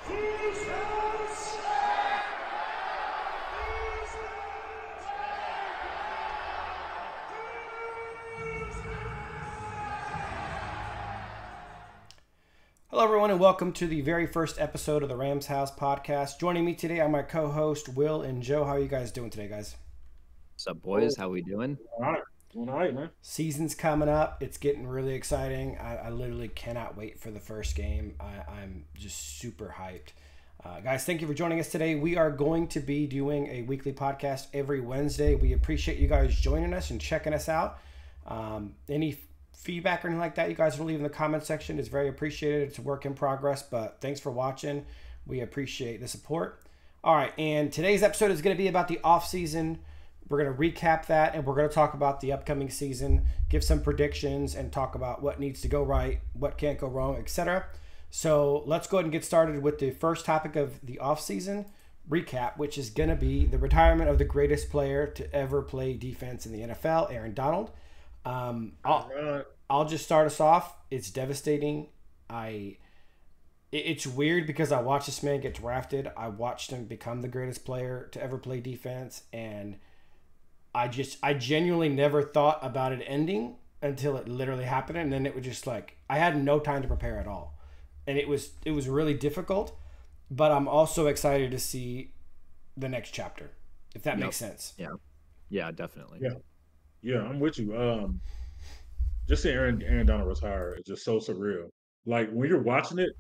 Hello, everyone, and welcome to the very first episode of the Rams House podcast. Joining me today are my co-host Will and Joe. How are you guys doing today, guys? What's up, boys? How we doing? All right, man. Season's coming up. It's getting really exciting. I literally cannot wait for the first game. I'm just super hyped. Guys, thank you for joining us today. We are going to be doing a weekly podcast every Wednesday. We appreciate you guys joining us and checking us out. Any feedback or anything like that you guys will leave in the comment section is very appreciated. It's a work in progress, but thanks for watching. We appreciate the support. All right, and today's episode is going to be about the off season. We're going to recap that, and we're going to talk about the upcoming season, give some predictions, and talk about what needs to go right, what can't go wrong, etc. So let's go ahead and get started with the first topic of the off season recap, which is going to be the retirement of the greatest player to ever play defense in the NFL, Aaron Donald. I'll just start us off. It's devastating. It's weird because I watched this man get drafted. I watched him become the greatest player to ever play defense, and I genuinely never thought about it ending until it literally happened, and then it was just like I had no time to prepare at all, and it was really difficult. But I'm also excited to see the next chapter, if that makes sense. Yeah, definitely. Yeah, I'm with you. Just seeing Aaron Donald retire is just so surreal. Like when you're watching it,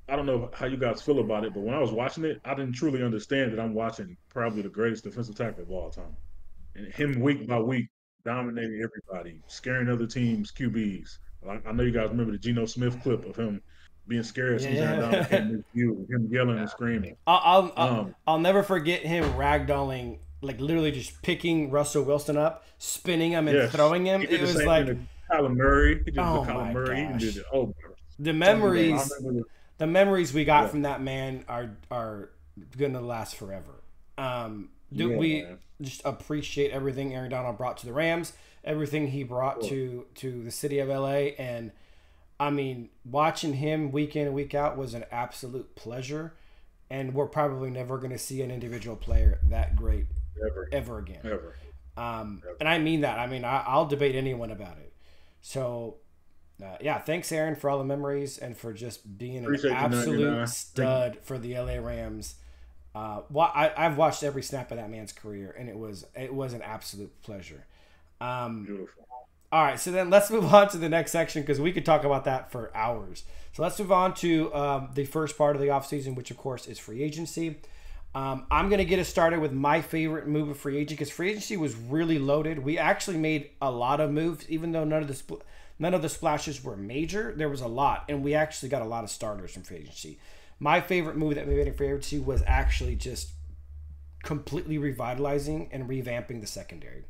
I don't know how you guys feel about it, but when I was watching it, I didn't truly understand that I'm watching probably the greatest defensive tackle of all time, and him week by week dominating everybody, scaring other teams' QBs. Like, I know you guys remember the Geno Smith clip of him being scared as soon as Aaron Donald came in his view, him yelling and screaming. I'll never forget him ragdolling, like literally just picking Russell Wilson up, spinning him, and throwing him. It was like Kyler Murray. He did oh the Kyler Murray. Gosh. He did it. Oh, the memories we got from that man are going to last forever. We just appreciate everything Aaron Donald brought to the Rams, everything he brought to the city of LA, and I mean, watching him week in and week out was an absolute pleasure, and we're probably never going to see an individual player that great ever again. And I mean that. I mean, I'll debate anyone about it. So, thanks, Aaron, for all the memories and for just being an absolute stud for the LA Rams. I've watched every snap of that man's career, and it was an absolute pleasure. Beautiful. All right, so then let's move on to the next section because we could talk about that for hours. So let's move on to the first part of the offseason, which, of course, is free agency. I'm going to get us started with my favorite move of free agency because free agency was really loaded. We actually made a lot of moves, even though none of the splashes were major. There was a lot, and we actually got a lot of starters from free agency. My favorite move that we made in free agency was actually just completely revitalizing and revamping the secondary.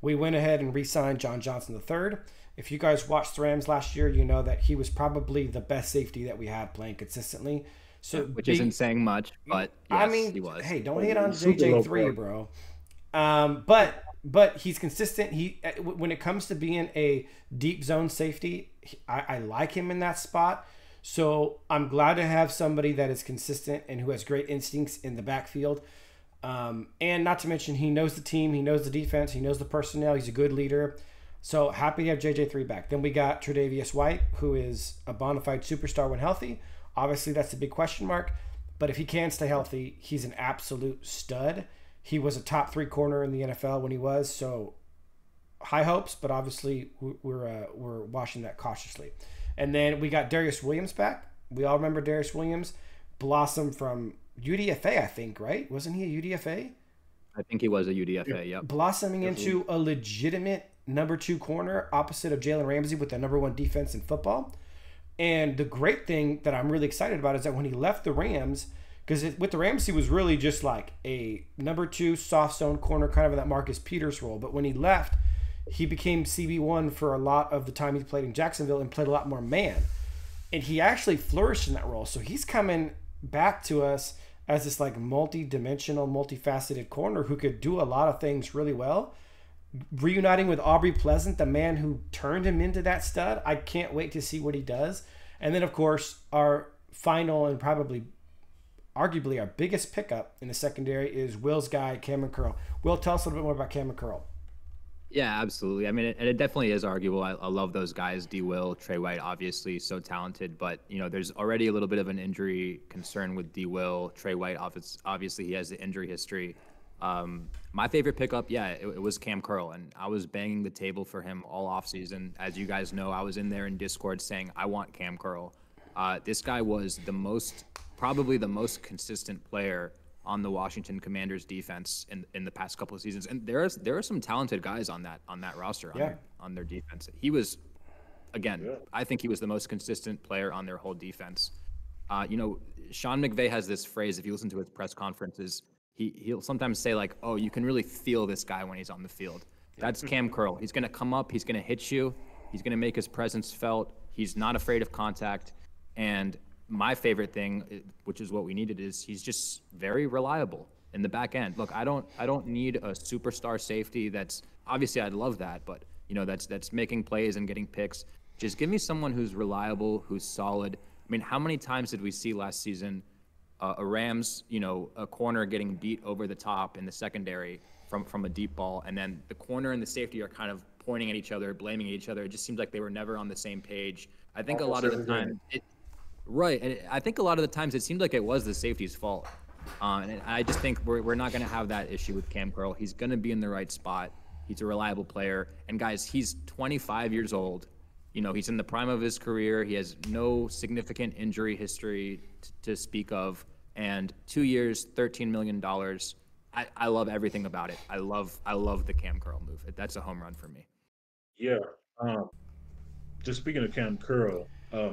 We went ahead and re-signed John Johnson III. If you guys watched the Rams last year, you know that he was probably the best safety that we had playing consistently. So which isn't saying much, but yes, I mean, he was. Hey, don't hate on JJ3, bro. But he's consistent. When it comes to being a deep zone safety, I like him in that spot. So I'm glad to have somebody that is consistent and who has great instincts in the backfield. And not to mention, he knows the team, he knows the defense, he knows the personnel. He's a good leader. So happy to have JJ3 back. Then we got Tre'Davious White, who is a bona fide superstar when healthy. Obviously, that's a big question mark. But if he can stay healthy, he's an absolute stud. He was a top 3 corner in the NFL when he was. So high hopes, but obviously we're watching that cautiously. And then we got Darius Williams back. We all remember Darius Williams blossomed from UDFA, I think, right? Wasn't he a UDFA? I think he was a UDFA, yep. Blossoming into a legitimate number 2 corner opposite of Jalen Ramsey with the number 1 defense in football. And the great thing that I'm really excited about is that when he left the Rams, because with the Rams, he was really just like a number 2 soft zone corner, kind of in that Marcus Peters role. But when he left, he became CB1 for a lot of the time he played in Jacksonville and played a lot more man. And he actually flourished in that role. So he's coming back to us as this like multi-dimensional, multifaceted corner who could do a lot of things really well. Reuniting with Aubrey Pleasant, the man who turned him into that stud. I can't wait to see what he does. And then, of course, our final and probably arguably our biggest pickup in the secondary is Will's guy, Cameron Curl. Will, tell us a little bit more about Cameron Curl. Yeah, absolutely. I mean, it definitely is arguable. I love those guys. D. Will, Trey White, obviously so talented, but there's already a little bit of an injury concern with D. Will. Trey White, obviously, he has the injury history. My favorite pickup, it was Cam Curl, and I was banging the table for him all offseason. As you guys know, I was in there in Discord saying I want Cam Curl. This guy was probably the most consistent player on the Washington Commanders defense in the past couple of seasons, and there are some talented guys on that roster on their defense. He was, again, I think he was the most consistent player on their whole defense. Sean McVay has this phrase. If you listen to his press conferences, he'll sometimes say like, "Oh, you can really feel this guy when he's on the field." That's Cam Curl. He's gonna come up. He's gonna hit you. He's gonna make his presence felt. He's not afraid of contact, and my favorite thing, which is what we needed, is he's just very reliable in the back end. Look, I don't need a superstar safety. That's obviously I'd love that, but that's making plays and getting picks. Just give me someone who's reliable, who's solid. I mean, how many times did we see last season a Rams, a corner getting beat over the top in the secondary from a deep ball, and then the corner and the safety are kind of pointing at each other, blaming each other. It just seems like they were never on the same page. I think a lot of the time Right, and I think a lot of the times it seemed like it was the safety's fault, and I just think we're not going to have that issue with Cam Curl. He's going to be in the right spot. He's a reliable player, and guys, he's 25 years old. He's in the prime of his career. He has no significant injury history to speak of, and 2 years, $13 million. I love everything about it. I love the Cam Curl move. That's a home run for me. Yeah. Just speaking of Cam Curl,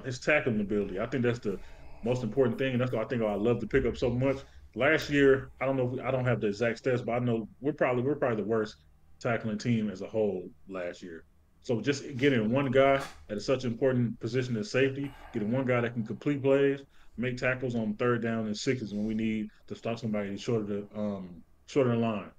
his tackling ability, I think that's the most important thing, and that's why I love the pickup so much. Last year, I don't know, I don't have the exact stats, but I know we're probably the worst tackling team as a whole last year. So just getting one guy at such an important position as safety, getting one guy that can complete plays, make tackles on third down and sixes when we need to stop somebody shorter the line.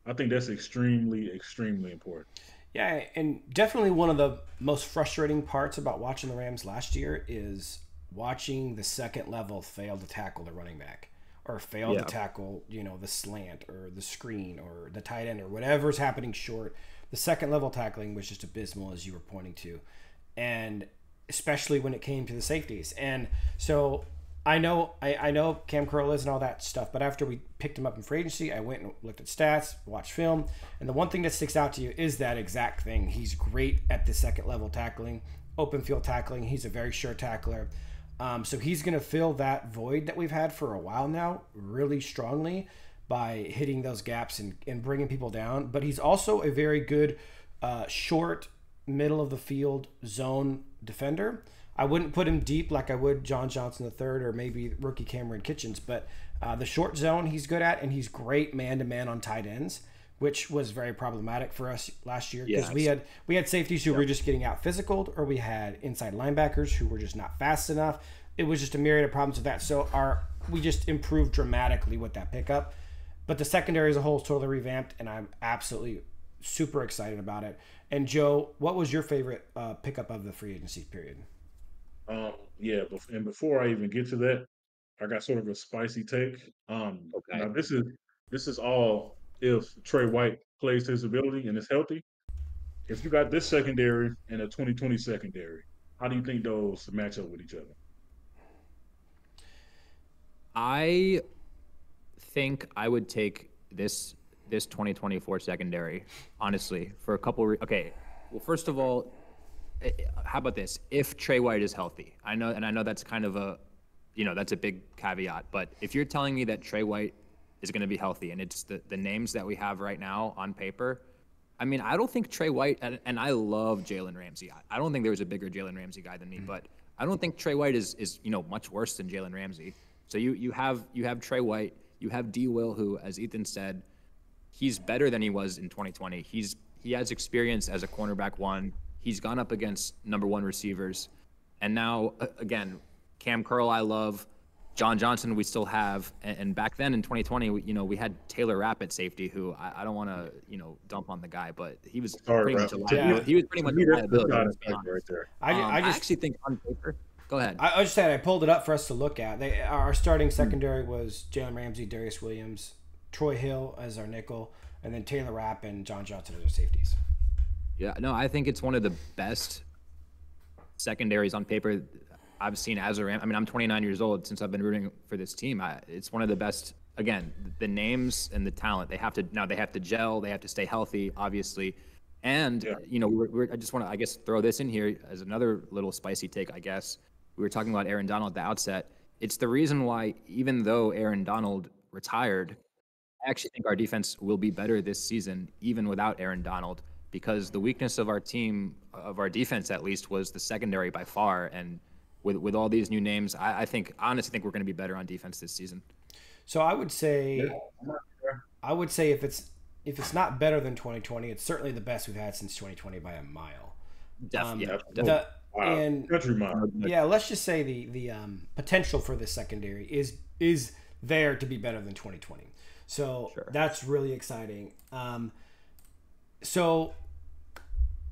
I think that's extremely, extremely important. Yeah, and definitely one of the most frustrating parts about watching the Rams last year is watching the second level fail to tackle the running back or fail to tackle, the slant or the screen or the tight end or whatever's happening short. The second level tackling was just abysmal, as you were pointing to, and especially when it came to the safeties. And so I know Cam Curl is and all that stuff, but after we picked him up in free agency, I went and looked at stats, watched film, and the one thing that sticks out to you is that exact thing. He's great at the second level tackling, open field tackling. He's a very sure tackler. So he's going to fill that void that we've had for a while now really strongly by hitting those gaps and bringing people down. But he's also a very good short, middle of the field zone defender. I wouldn't put him deep like I would John Johnson III or maybe rookie Cameron Kitchens, but the short zone he's good at, and he's great man-to-man on tight ends, which was very problematic for us last year because we had safeties who were just getting out physicaled, or we had inside linebackers who were just not fast enough. It was just a myriad of problems with that. So we just improved dramatically with that pickup. But the secondary as a whole is totally revamped, and I'm absolutely super excited about it. And Joe, what was your favorite pickup of the free agency period? And before I even get to that, I got sort of a spicy take. Okay. Now this is all if Trey White plays to his ability and is healthy. If you got this secondary and a 2020 secondary, how do you think those match up with each other? I think I would take this 2024 secondary, honestly, for a couple. Okay, well, first of all, how about this? If Trey White is healthy, I know that's kind of that's a big caveat, but if you're telling me that Trey White is going to be healthy and it's the names that we have right now on paper, I mean, I don't think Trey White, and I love Jalen Ramsey. I don't think there was a bigger Jalen Ramsey guy than me, but I don't think Trey White is much worse than Jalen Ramsey. So you have Trey White, you have D. Will, who, as Ethan said, he's better than he was in 2020. He has experience as a cornerback one. He's gone up against number one receivers. And now, again, Cam Curl I love. John Johnson we still have. And back then in 2020, we had Taylor Rapp at safety, who I don't want to, dump on the guy, but he was pretty much a liability. He was pretty much a liability. Right there. I actually think on paper, Go ahead. I just said I pulled it up for us to look at. Our starting secondary was Jalen Ramsey, Darius Williams, Troy Hill as our nickel, and then Taylor Rapp and John Johnson as our safeties. Yeah, no, I think it's one of the best secondaries on paper I've seen as a Ram. I mean, I'm 29 years old since I've been rooting for this team. It's one of the best. Again, the names and the talent, they have to gel, they have to stay healthy, obviously. And, you know, I just want to, I guess, throw this in here as another little spicy take, I guess. We were talking about Aaron Donald at the outset. It's the reason why, even though Aaron Donald retired, I actually think our defense will be better this season, even without Aaron Donald, because the weakness of our team, of our defense at least, was the secondary by far. And with all these new names, I honestly think we're going to be better on defense this season. So I would say if it's not better than 2020, it's certainly the best we've had since 2020 by a mile. Definitely. And country mile. Yeah, let's just say the potential for the secondary is there to be better than 2020. So That's really exciting. So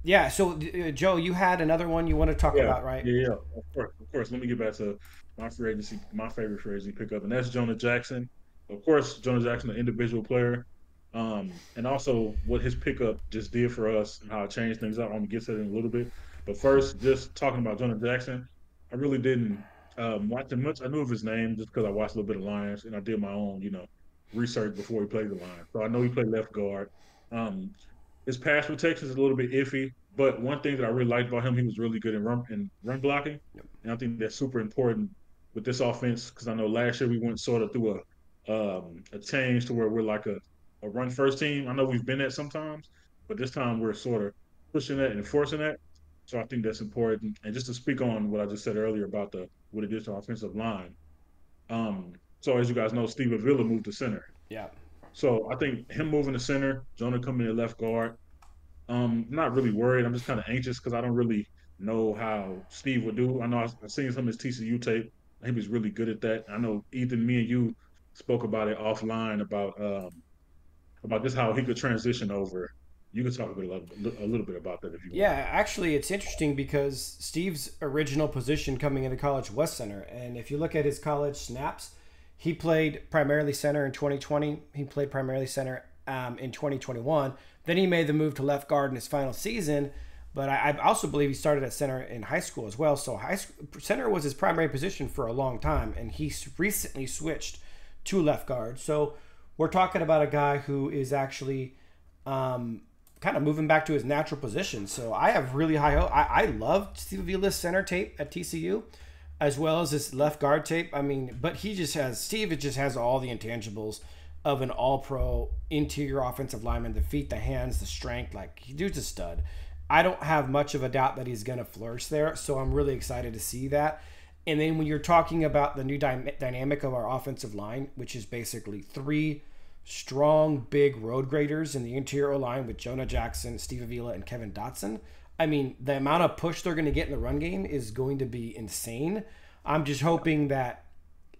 Joe, you had another one you want to talk about, right? Yeah. Of course. Let me get back to my favorite free agency pickup, and that's Jonah Jackson. Of course, Jonah Jackson, an individual player, and also what his pickup just did for us and how it changed things up. I'm gonna get to that in a little bit, but first, just talking about Jonah Jackson, I really didn't watch him much. I knew of his name just because I watched a little bit of Lions, and I did my own, research before he played the Lions. So I know he played left guard. His pass protection is a little bit iffy, but one thing that I really liked about him, he was really good in run blocking, and I think that's super important with this offense because I know last year we went sort of through a change to where we're like a run first team. I know we've been that sometimes, but this time we're sort of pushing that and enforcing that. So I think that's important. And just to speak on what I just said earlier about what it is to our offensive line. So as you guys know, Steve Avila moved to center. Yeah. So I think him moving to center, Jonah coming in left guard. Not really worried. I'm just kind of anxious because I don't really know how Steve would do. I know I've seen some of his TCU tape. He was really good at that. I know Ethan, me and you spoke about it offline about just how he could transition over. You could talk a little bit about that if you want. Yeah, actually, it's interesting because Steve's original position coming into college was center, and if you look at his college snaps, he played primarily center in 2020. He played primarily center in 2021. Then he made the move to left guard in his final season. But I also believe he started at center in high school as well. So center was his primary position for a long time, and he recently switched to left guard. So we're talking about a guy who is actually kind of moving back to his natural position. So I have really high hope. I loved Steve Avila's center tape at TCU, as well as his left guard tape. I mean, but Steve just has all the intangibles of an all-pro interior offensive lineman: the feet, the hands, the strength. Like, dude's a stud. I don't have much of a doubt that he's going to flourish there, so I'm really excited to see that. And then when you're talking about the new dynamic of our offensive line, which is basically three strong, big road graders in the interior O-line with Jonah Jackson, Steve Avila, and Kevin Dotson, I mean, the amount of push they're going to get in the run game is going to be insane. I'm just hoping that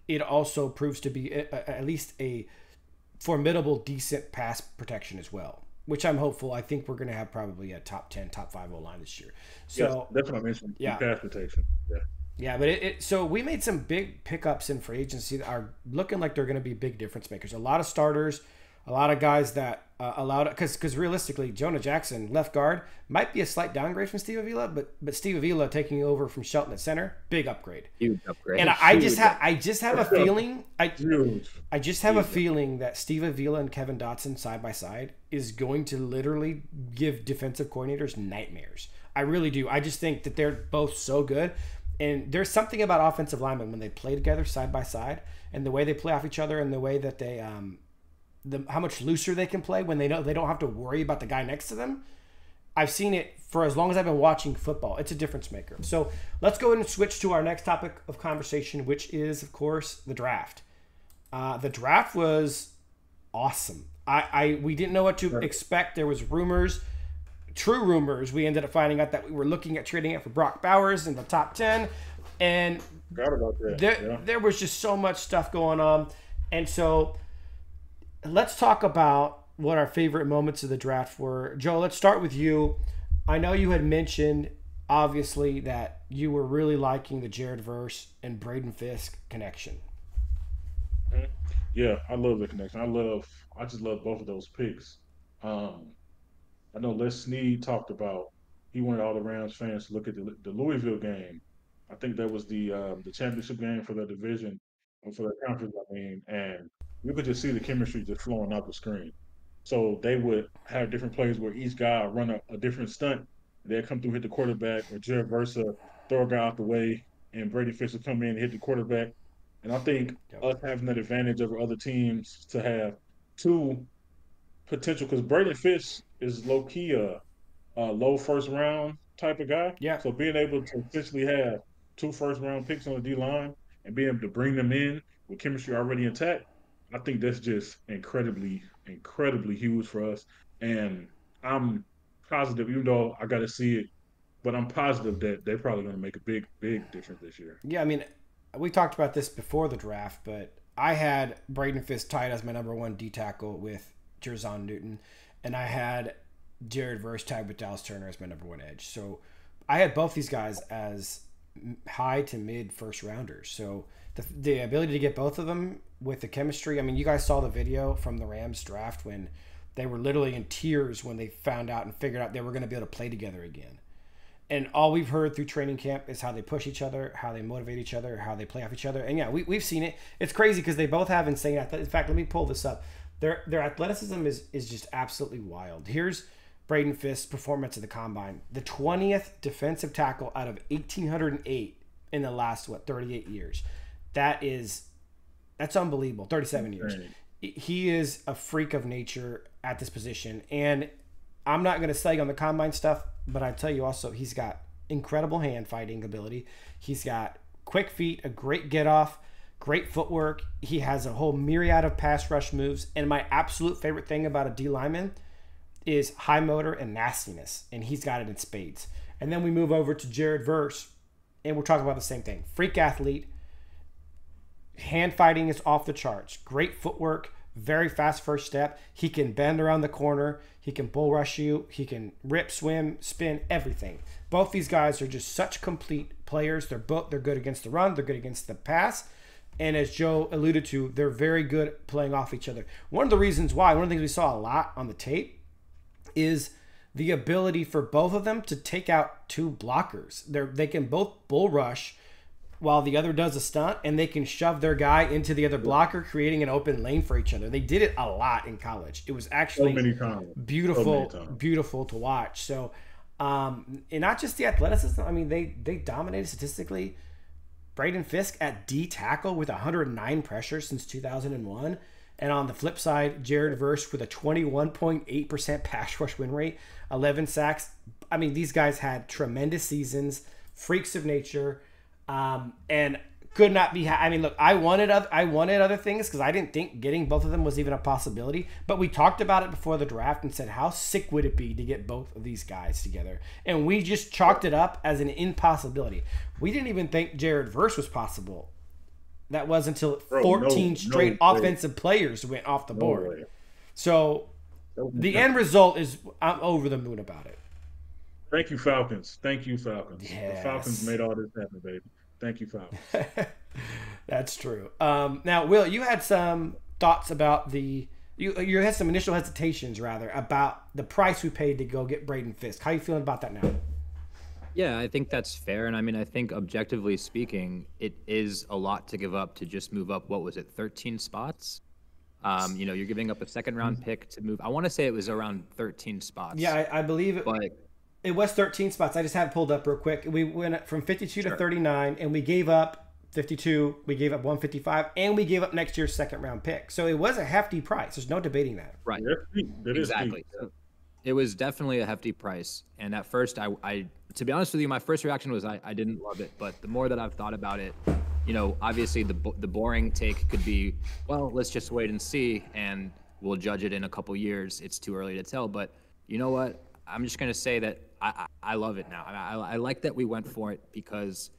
it also proves to be at least a formidable, decent pass protection as well, which I'm hopeful. I think we're going to have probably a top 10, top 5 O-line this year. So yes, that's what I mentioned. Yeah, pass protection. Yeah, but so we made some big pickups in free agency that are looking like they're going to be big difference makers. A lot of starters, a lot of guys that allowed, because realistically, Jonah Jackson, left guard, might be a slight downgrade from Steve Avila, but Steve Avila taking over from Shelton at center, big upgrade. Huge upgrade. And I just have a feeling, I just have a feeling that Steve Avila and Kevin Dotson side by side is going to literally give defensive coordinators nightmares. I really do. I just think that they're both so good. And there's something about offensive linemen when they play together side by side, and the way they play off each other, and the way that they, how much looser they can play when they know they don't have to worry about the guy next to them. I've seen it for as long as I've been watching football. It's a difference maker. So let's go ahead and switch to our next topic of conversation, which is, of course, the draft. The draft was awesome. We didn't know what to expect. There was rumors. True rumors. We ended up finding out that we were looking at trading it for Brock Bowers in the top 10, and forgot about that. There was just so much stuff going on. And so let's talk about what our favorite moments of the draft were. Joe, let's start with you. I know you had mentioned obviously that you were really liking the Jared Verse and Braden Fisk connection. Mhm. Yeah, I love the connection. I just love both of those picks. Um, I know Les Snead talked about he wanted all the Rams fans to look at the Louisville game. I think that was the championship game for the division or for the conference. I mean, and you could just see the chemistry just flowing out the screen. So they would have different plays where each guy would run a different stunt. They'd come through, hit the quarterback, or Jared Versa throw a guy out the way, and Brady Fish would come in and hit the quarterback. And I think Yep. us having that advantage over other teams to have two potential, because Brady Fish is low key a low first round type of guy. Yeah. So being able to essentially have two first round picks on the D line and being able to bring them in with chemistry already intact, I think that's just incredibly huge for us. And I'm positive, even though I got to see it, but I'm positive that they're probably going to make a big difference this year. Yeah, I mean, we talked about this before the draft, but I had Braden Fisk tied as my number one D tackle with Jerzon Newton, and I had Jared Verse tied with Dallas Turner as my number one edge. So I had both these guys as high to mid first rounders. So the ability to get both of them with the chemistry. I mean, you guys saw the video from the Rams draft when they were literally in tears when they found out and figured out they were going to be able to play together again. And all we've heard through training camp is how they push each other, how they motivate each other, how they play off each other. And yeah, we've seen it. It's crazy because they both have insane athletic. In fact, let me pull this up. Their athleticism is just absolutely wild. Here's Braden Fisk's performance at the combine. The 20th defensive tackle out of 1,808 in the last, 38 years. That's unbelievable. 37 years. He is a freak of nature at this position. And I'm not going to sell you on the combine stuff, but I tell you also, he's got incredible hand fighting ability. He's got quick feet, a great get off, great footwork. He has a whole myriad of pass rush moves. And my absolute favorite thing about a D lineman is high motor and nastiness. And he's got it in spades. And then we move over to Jared Verse, and we're talking about the same thing. Freak athlete. Hand fighting is off the charts. Great footwork. Very fast first step. He can bend around the corner. He can bull rush you. He can rip, swim, spin, everything. Both these guys are just such complete players. They're good against the run. They're good against the pass. And as Joe alluded to, they're very good playing off each other. One of the reasons why, one of the things we saw a lot on the tape is the ability for both of them to take out two blockers. They can both bull rush while the other does a stunt, and they can shove their guy into the other blocker, creating an open lane for each other. They did it a lot in college. It was actually beautiful to watch. So, and not just the athleticism. I mean, they dominated statistically. Braden Fisk at D tackle with 109 pressures since 2001. And on the flip side, Jared Verse with a 21.8% pass rush win rate, 11 sacks. I mean, these guys had tremendous seasons, freaks of nature. And could not be. I mean, look, I wanted other things because I didn't think getting both of them was even a possibility. But we talked about it before the draft and said, how sick would it be to get both of these guys together? And we just chalked it up as an impossibility. We didn't even think Jared Verse was possible. That was until 14 straight offensive players went off the board. So the end result is I'm over the moon about it. Thank you, Falcons. Yes. The Falcons made all this happen, baby. Thank you, Falcons. That's true. Now, Will, you had some thoughts about you had some initial hesitations, rather, about the price we paid to go get Braden Fisk. How are you feeling about that now? Yeah, I think that's fair. And I mean, I think objectively speaking, it is a lot to give up to just move up, 13 spots? You're giving up a second round pick to move. I want to say it was around 13 spots. Yeah, I believe it. But it was 13 spots. I just have it pulled up real quick. We went from 52 to 39, and we gave up 52. We gave up 155, and we gave up next year's second round pick. So it was a hefty price. There's no debating that. Right. Exactly. So it was definitely a hefty price. And at first, I to be honest with you, my first reaction was I didn't love it. But the more that I've thought about it, obviously the boring take could be, well, let's just wait and see, and we'll judge it in a couple years. It's too early to tell. But you know what? I'm just going to say that I love it now. I like that we went for it because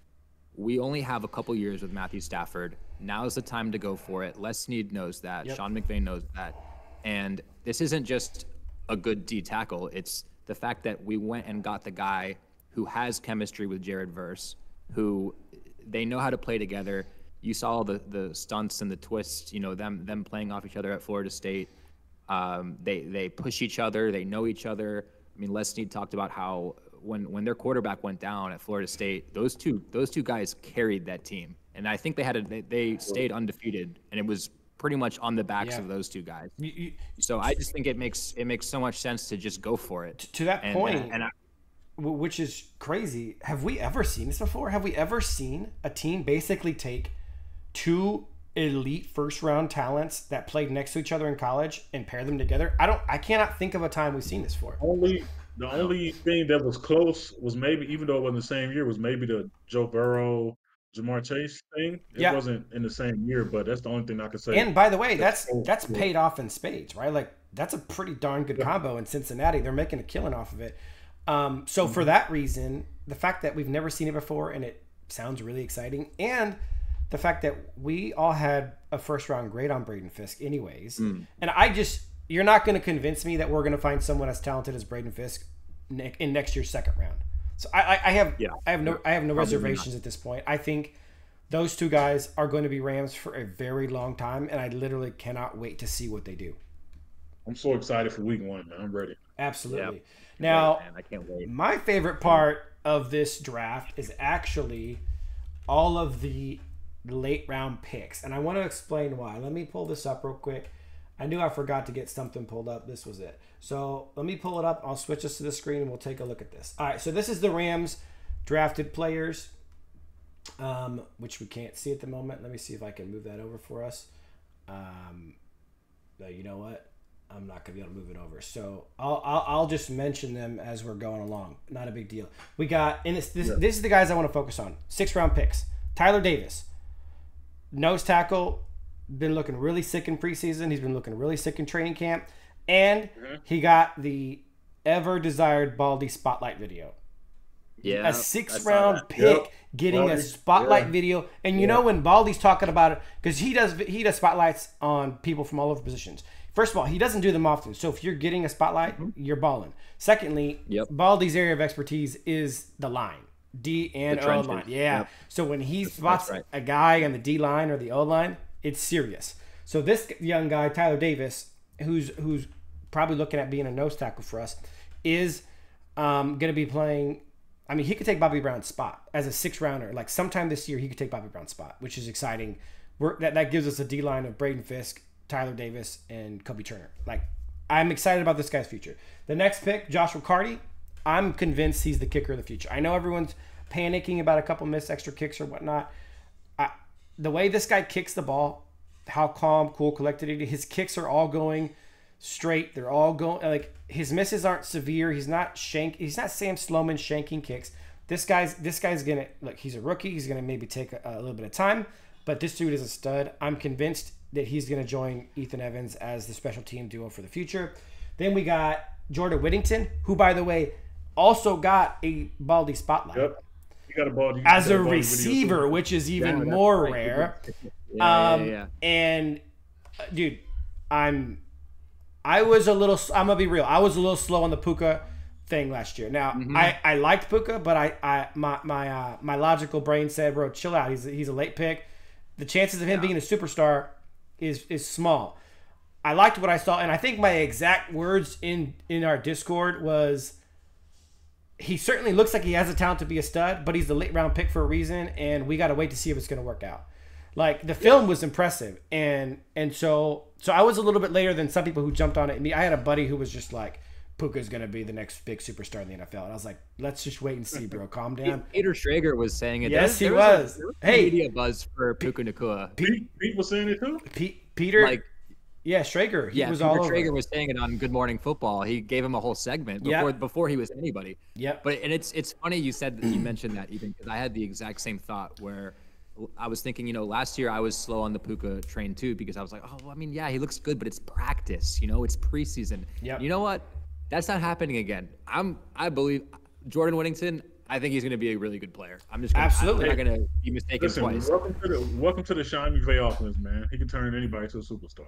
we only have a couple years with Matthew Stafford. Now is the time to go for it. Les Snead knows that. Yep. Sean McVay knows that. And this isn't just a good D tackle. It's the fact that we went and got the guy who has chemistry with Jared Verse, who they know how to play together. You saw the stunts and the twists, them playing off each other at Florida State. They push each other. They know each other. I mean, Les Snead talked about how when their quarterback went down at Florida State, those two guys carried that team, and I think they stayed undefeated, and it was pretty much on the backs of those two guys. So I just think it makes so much sense to just go for it. To that point, which is crazy. Have we ever seen this before? Have we ever seen a team basically take two elite first round talents that played next to each other in college and pair them together? I cannot think of a time we've seen this for. The only thing that was close was maybe, even though it wasn't the same year, was maybe the Joe Burrow, Jamar Chase thing. It wasn't in the same year, but that's the only thing I could say. And by the way, that's paid off in spades, right? Like, that's a pretty darn good combo in Cincinnati. They're making a killing off of it. So for that reason, the fact that we've never seen it before and it sounds really exciting, and the fact that we all had a first round grade on Braden Fisk anyways. And you're not going to convince me that we're going to find someone as talented as Braden Fisk in next year's second round. So I have no reservations at this point. I think those two guys are going to be Rams for a very long time, and I literally cannot wait to see what they do. I'm so excited for week 1, man. I'm ready. Absolutely. Yep. Now, I can't wait. My favorite part of this draft is actually all of the late round picks, and I want to explain why. Let me pull this up real quick. I knew I forgot to get something pulled up. This was it. So let me pull it up. I'll switch this to the screen and we'll take a look at this. All right, so this is the Rams drafted players, which we can't see at the moment. Let me see if I can move that over for us. You know what? I'm not gonna be able to move it over. So I'll just mention them as we're going along. Not a big deal. We got this is the guys I want to focus on. 6th round picks. Tyler Davis, nose tackle. Been looking really sick in preseason. He's been looking really sick in training camp. And he got the ever-desired Baldy spotlight video. Yeah, a 6th round pick getting a spotlight video. And you know when Baldy's talking about it, because he does spotlights on people from all over positions. First of all, he doesn't do them often. So if you're getting a spotlight, you're balling. Secondly, Baldy's area of expertise is the line. D and O line. Yeah. Yep. So when he spots a guy on the D line or the O line, it's serious. So this young guy, Tyler Davis, who's probably looking at being a nose tackle for us, is going to be playing. I mean, he could take Bobby Brown's spot as a 6th rounder. Like sometime this year, he could take Bobby Brown's spot, which is exciting. That gives us a D line of Braden Fisk, Tyler Davis, and Kobe Turner. Like, I'm excited about this guy's future. The next pick, Josh McCarty. I'm convinced he's the kicker of the future. I know everyone's panicking about a couple missed extra kicks or whatnot. The way this guy kicks the ball, how calm, cool, collected it is. His kicks are all going straight. They're all going, like, his misses aren't severe. He's not Sam Sloman shanking kicks. This guy's gonna look. He's a rookie. He's gonna maybe take a little bit of time, but this dude is a stud. I'm convinced that he's gonna join Ethan Evans as the special team duo for the future. Then we got Jordan Whittington, who, by the way, also got a Baldy spotlight. Yep. Got a Baldy as a receiver, which is even more rare. And dude, I'm gonna be real. I was a little slow on the Puka thing last year. Now I liked Puka, but my logical brain said, bro, chill out. He's a late pick. The chances of him being a superstar is small. I liked what I saw, and I think my exact words in our Discord was, he certainly looks like he has the talent to be a stud, but he's the late round pick for a reason, and we got to wait to see if it's going to work out. Like, the film was impressive, and so I was a little bit later than some people who jumped on it. I had a buddy who was just like, Puka's going to be the next big superstar in the NFL. And I was like, let's just wait and see, bro. Calm down. Peter Schrager was saying it. Yes, he was. Hey, media buzz for Puka Nacua. Pete was saying it too? Peter... Yeah, Schrager. He was all over. Schrager was saying it on Good Morning Football. He gave him a whole segment before he was anybody. Yeah. But it's funny you mentioned that, even, because I had the exact same thought where I was thinking, last year I was slow on the Puka train too, because I was like, oh, well, I mean, yeah, he looks good, but it's practice, it's preseason. Yep. You know what? That's not happening again. I believe Jordan Whittington. I think he's going to be a really good player. I'm not going to be mistaken twice. Welcome to the Sean McVay offense, man. He can turn anybody to a superstar.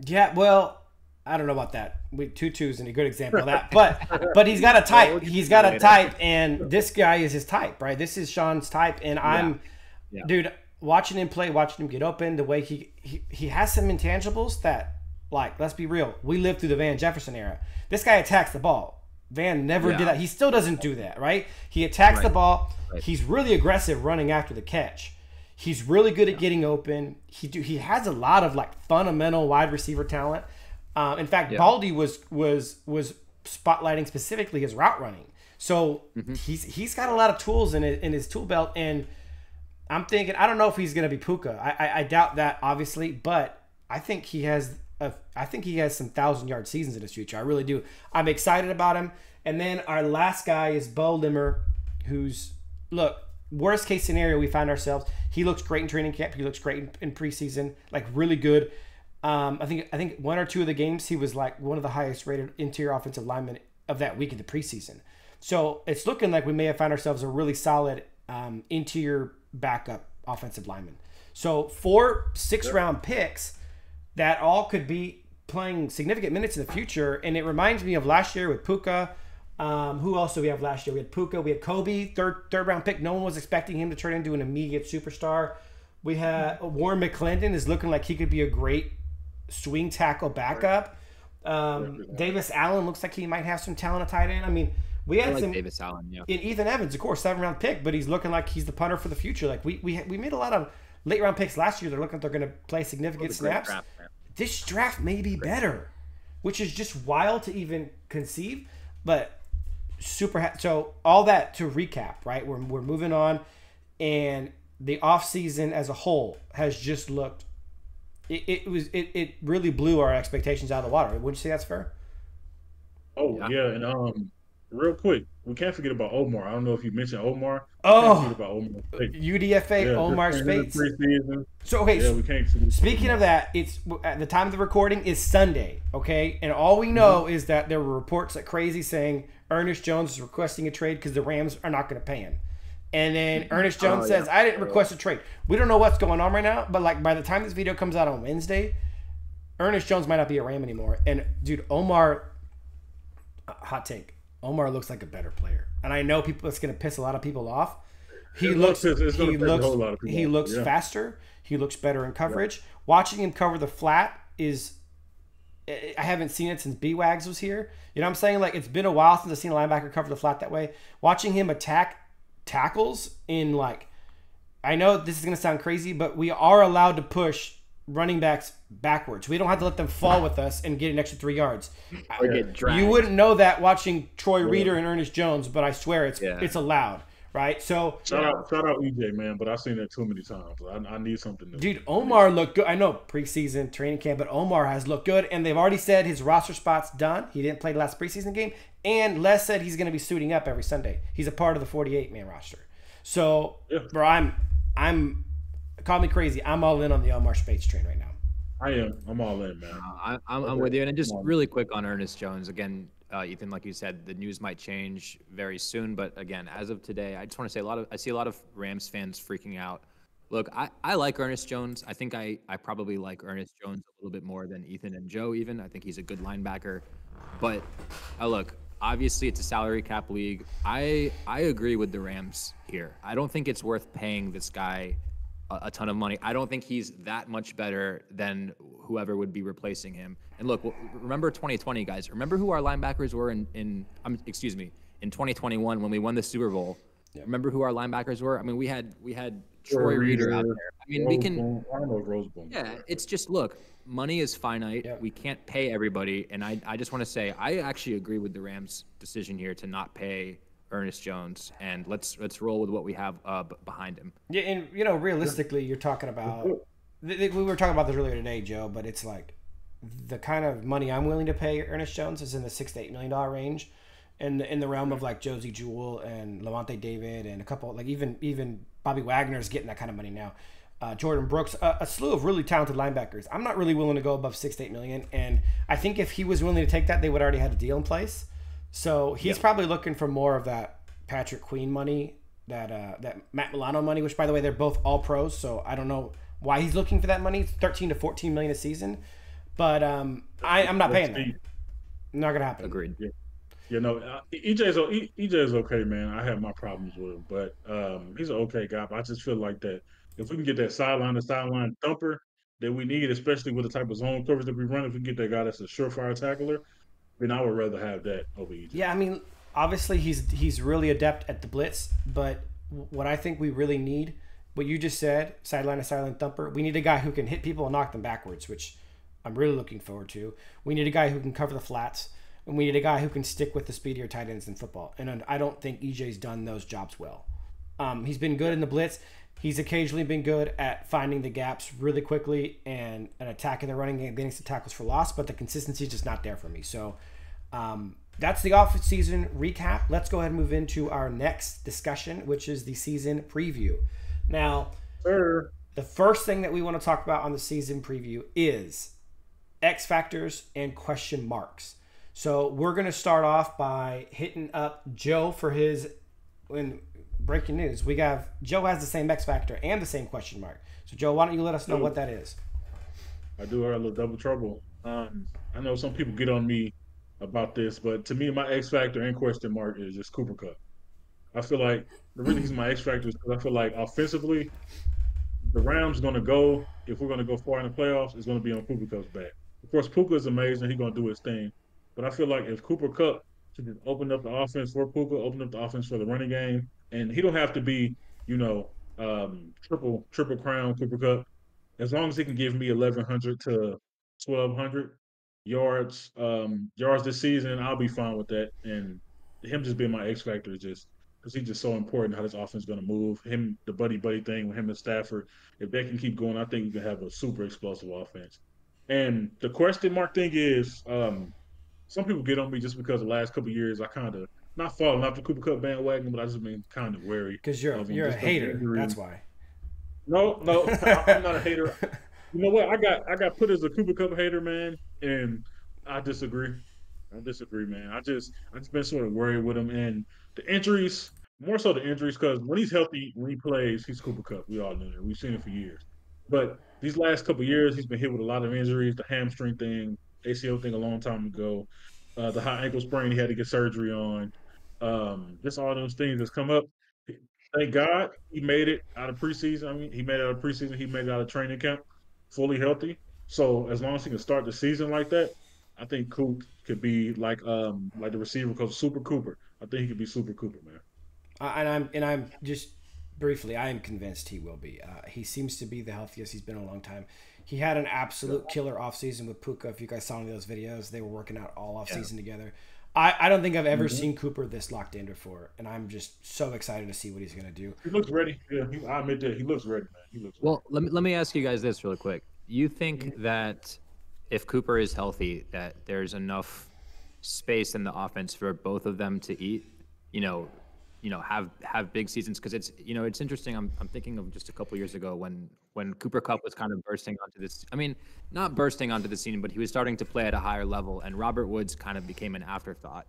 Yeah, well, I don't know about that. Tutu's a good example of that, but he's got a type. He's got a type, and this guy is his type, right? This is Sean's type, and dude, watching him play, watching him get open, the way he has some intangibles that, like, let's be real, we lived through the Van Jefferson era. This guy attacks the ball. Van never did that. He still doesn't do that, right? He attacks the ball. Right. He's really aggressive running after the catch. He's really good at getting open. He has a lot of like fundamental wide receiver talent. In fact, Baldy was spotlighting specifically his route running. So he's got a lot of tools in his tool belt, and I'm thinking, I don't know if he's going to be Puka. I doubt that, obviously, but I think he has some 1,000-yard seasons in his future. I really do. I'm excited about him. And then our last guy is Bo Limmer, who's, look, worst case scenario, we find ourselves. He looks great in training camp. He looks great in preseason, like really good. I think one or two of the games he was like one of the highest rated interior offensive linemen of that week in the preseason. So it's looking like we may have found ourselves a really solid interior backup offensive lineman. So 4 6-round picks that all could be playing significant minutes in the future. And it reminds me of last year with Puka. Who else did we have last year? We had Puka. We had Kobe, third round pick. No one was expecting him to turn into an immediate superstar. We had Warren McClendon is looking like he could be a great swing tackle backup. Davis Allen looks like he might have some talent at tight end. I mean, we had some Davis Allen, in Ethan Evans, of course, 7th round pick, but he's looking like he's the punter for the future. Like we made a lot of late round picks last year. They're looking like they're going to play significant snaps. This draft may be better, which is just wild to even conceive, but so all that to recap, right? We're moving on, and the offseason as a whole has just looked. It really blew our expectations out of the water. Wouldn't you say that's fair? Oh yeah, and real quick, we can't forget about Omar. I don't know if you mentioned Omar. UDFA Omar Speights. So okay, we can't. Speaking of that, it's at the time of the recording is Sunday. Okay, and all we know is that there were reports like crazy saying Ernest Jones is requesting a trade because the Rams are not going to pay him. And then Ernest Jones says, I didn't request a trade. We don't know what's going on right now, but like by the time this video comes out on Wednesday, Ernest Jones might not be a Ram anymore. And dude, Omar, hot take, Omar looks like a better player. And I know it's going to piss a lot of people off. He looks faster. He looks better in coverage. Yeah. Watching him cover the flat is, I haven't seen it since B-Wags was here. You know what I'm saying? Like, it's been a while since I've seen a linebacker cover the flat that way. Watching him attack tackles in, like, I know this is going to sound crazy, but we are allowed to push running backs backwards. We don't have to let them fall with us and get an extra 3 yards. Or get dragged. You wouldn't know that watching Troy Reader and Ernest Jones, but I swear it's allowed. Right, so shout out EJ, man, but I've seen it too many times. I need something new. Dude, Omar looked good. I know preseason training camp, but Omar has looked good, and they've already said his roster spot's done. He didn't play the last preseason game, and Les said he's going to be suiting up every Sunday. He's a part of the 48-man roster. So, bro, I'm call me crazy. I'm all in on the Omar Speights train right now. I am. I'm all in, man. I'm with you. And just really quick on Ernest Jones again. Ethan, like you said, the news might change very soon, but again, as of today, I just want to say I see a lot of Rams fans freaking out. Look, I like Ernest Jones. I think I probably like Ernest Jones a little bit more than Ethan and Joe even. I think he's a good linebacker. But look, obviously it's a salary cap league. I agree with the Rams here. I don't think it's worth paying this guy a ton of money. I don't think he's that much better than whoever would be replacing him. And look, remember 2020, guys. Remember who our linebackers were in 2021 when we won the Super Bowl. Yeah. Remember who our linebackers were? I mean, we had Troy Reader out there. I mean, we can. I don't know Rosebone. Yeah, it's just look, money is finite. Yeah. We can't pay everybody, and I just want to say I actually agree with the Rams' decision here to not pay Ernest Jones, and let's roll with what we have behind him. Yeah, and realistically, you're talking about. We were talking about this earlier today, Joe, but it's like the kind of money I'm willing to pay Ernest Jones is in the $6 to $8 million range, and in the realm of like Josie Jewell and Levante David and a couple like even Bobby Wagner's getting that kind of money now. Jordan Brooks, a slew of really talented linebackers. I'm not really willing to go above $6 to $8 million, and I think if he was willing to take that, they would already had a deal in place. So he's probably looking for more of that Patrick Queen money, that Matt Milano money, which by the way they're both all pros. So I don't know why he's looking for that money. It's $13 to $14 million a season, But I'm not Let's paying that. see. Not gonna happen. Agreed. Yeah. EJ's okay, man. I have my problems with him, but he's an okay guy. But I just feel like that if we can get that sideline to sideline thumper that we need, especially with the type of zone coverage that we run, if we can get that guy that's a surefire tackler, then I would rather have that over EJ. Yeah, I mean, obviously he's really adept at the blitz, but what I think we really need, what you just said, sideline to sideline thumper, we need a guy who can hit people and knock them backwards, which I'm really looking forward to. We need a guy who can cover the flats, and we need a guy who can stick with the speedier tight ends in football. And I don't think EJ's done those jobs well. He's been good in the blitz. He's occasionally been good at finding the gaps really quickly and attacking the running game, getting some tackles for loss, but the consistency is just not there for me. So that's the off-season recap. Let's go ahead and move into our next discussion, which is the season preview. Now, the first thing that we want to talk about on the season preview is X factors and question marks. So we're going to start off by hitting up Joe for his breaking news. Joe has the same X factor and the same question mark. So Joe, why don't you let us know what that is? I do have a little double trouble. I know some people get on me about this, but to me, my X factor and question mark is just Cooper Kupp. I feel like the reason he's my X factor is because I feel like offensively, the Rams going to go, if we're going to go far in the playoffs, it's going to be on Cooper Kupp's back. Of course, Puka is amazing. He's going to do his thing. But I feel like if Cooper Kupp should just open up the offense for Puka, open up the offense for the running game, and he don't have to be, triple crown Cooper Kupp. As long as he can give me 1,100 to 1,200 yards this season, I'll be fine with that. And him just being my X factor is just because he's just so important how this offense is going to move. Him, the buddy thing with him and Stafford. If they can keep going, I think we can have a super explosive offense. And the question mark thing is, some people get on me just because the last couple of years I kind of not falling off the Cooper Kupp bandwagon, but I just been kind of wary Because you're of him. a hater. That's why. No, I'm not a hater. You know what? I got put as a Cooper Kupp hater, man, and I disagree. Man. I just been sort of worried with him and the injuries, more so the injuries, because when he's healthy, when he plays, he's Cooper Kupp. We all know that. We've seen it for years. But these last couple of years, he's been hit with a lot of injuries. The hamstring thing, ACL thing, a long time ago. The high ankle sprain he had to get surgery on. Just all those things that's come up. Thank God he made it out of preseason. I mean, he made it out of preseason. He made it out of training camp, fully healthy. So as long as he can start the season like that, I think Coop could be like the receiver called Super Cooper. I think he could be Super Cooper, man. I'm just briefly, I am convinced he will be. He seems to be the healthiest he's been in a long time. He had an absolute killer offseason with Puka. If you guys saw any of those videos, they were working out all offseason together. I don't think I've ever seen Cooper this locked in before, and I'm just so excited to see what he's going to do. He looks ready. Yeah, I admit that. He looks ready, man. He looks ready. Well, let me ask you guys this really quick. You think that if Cooper is healthy, that there's enough space in the offense for both of them to eat, have big seasons? Because it's interesting. I'm thinking of just a couple years ago when Cooper Kupp was kind of bursting onto this. I mean, not bursting onto the scene, but he was starting to play at a higher level, and Robert Woods kind of became an afterthought.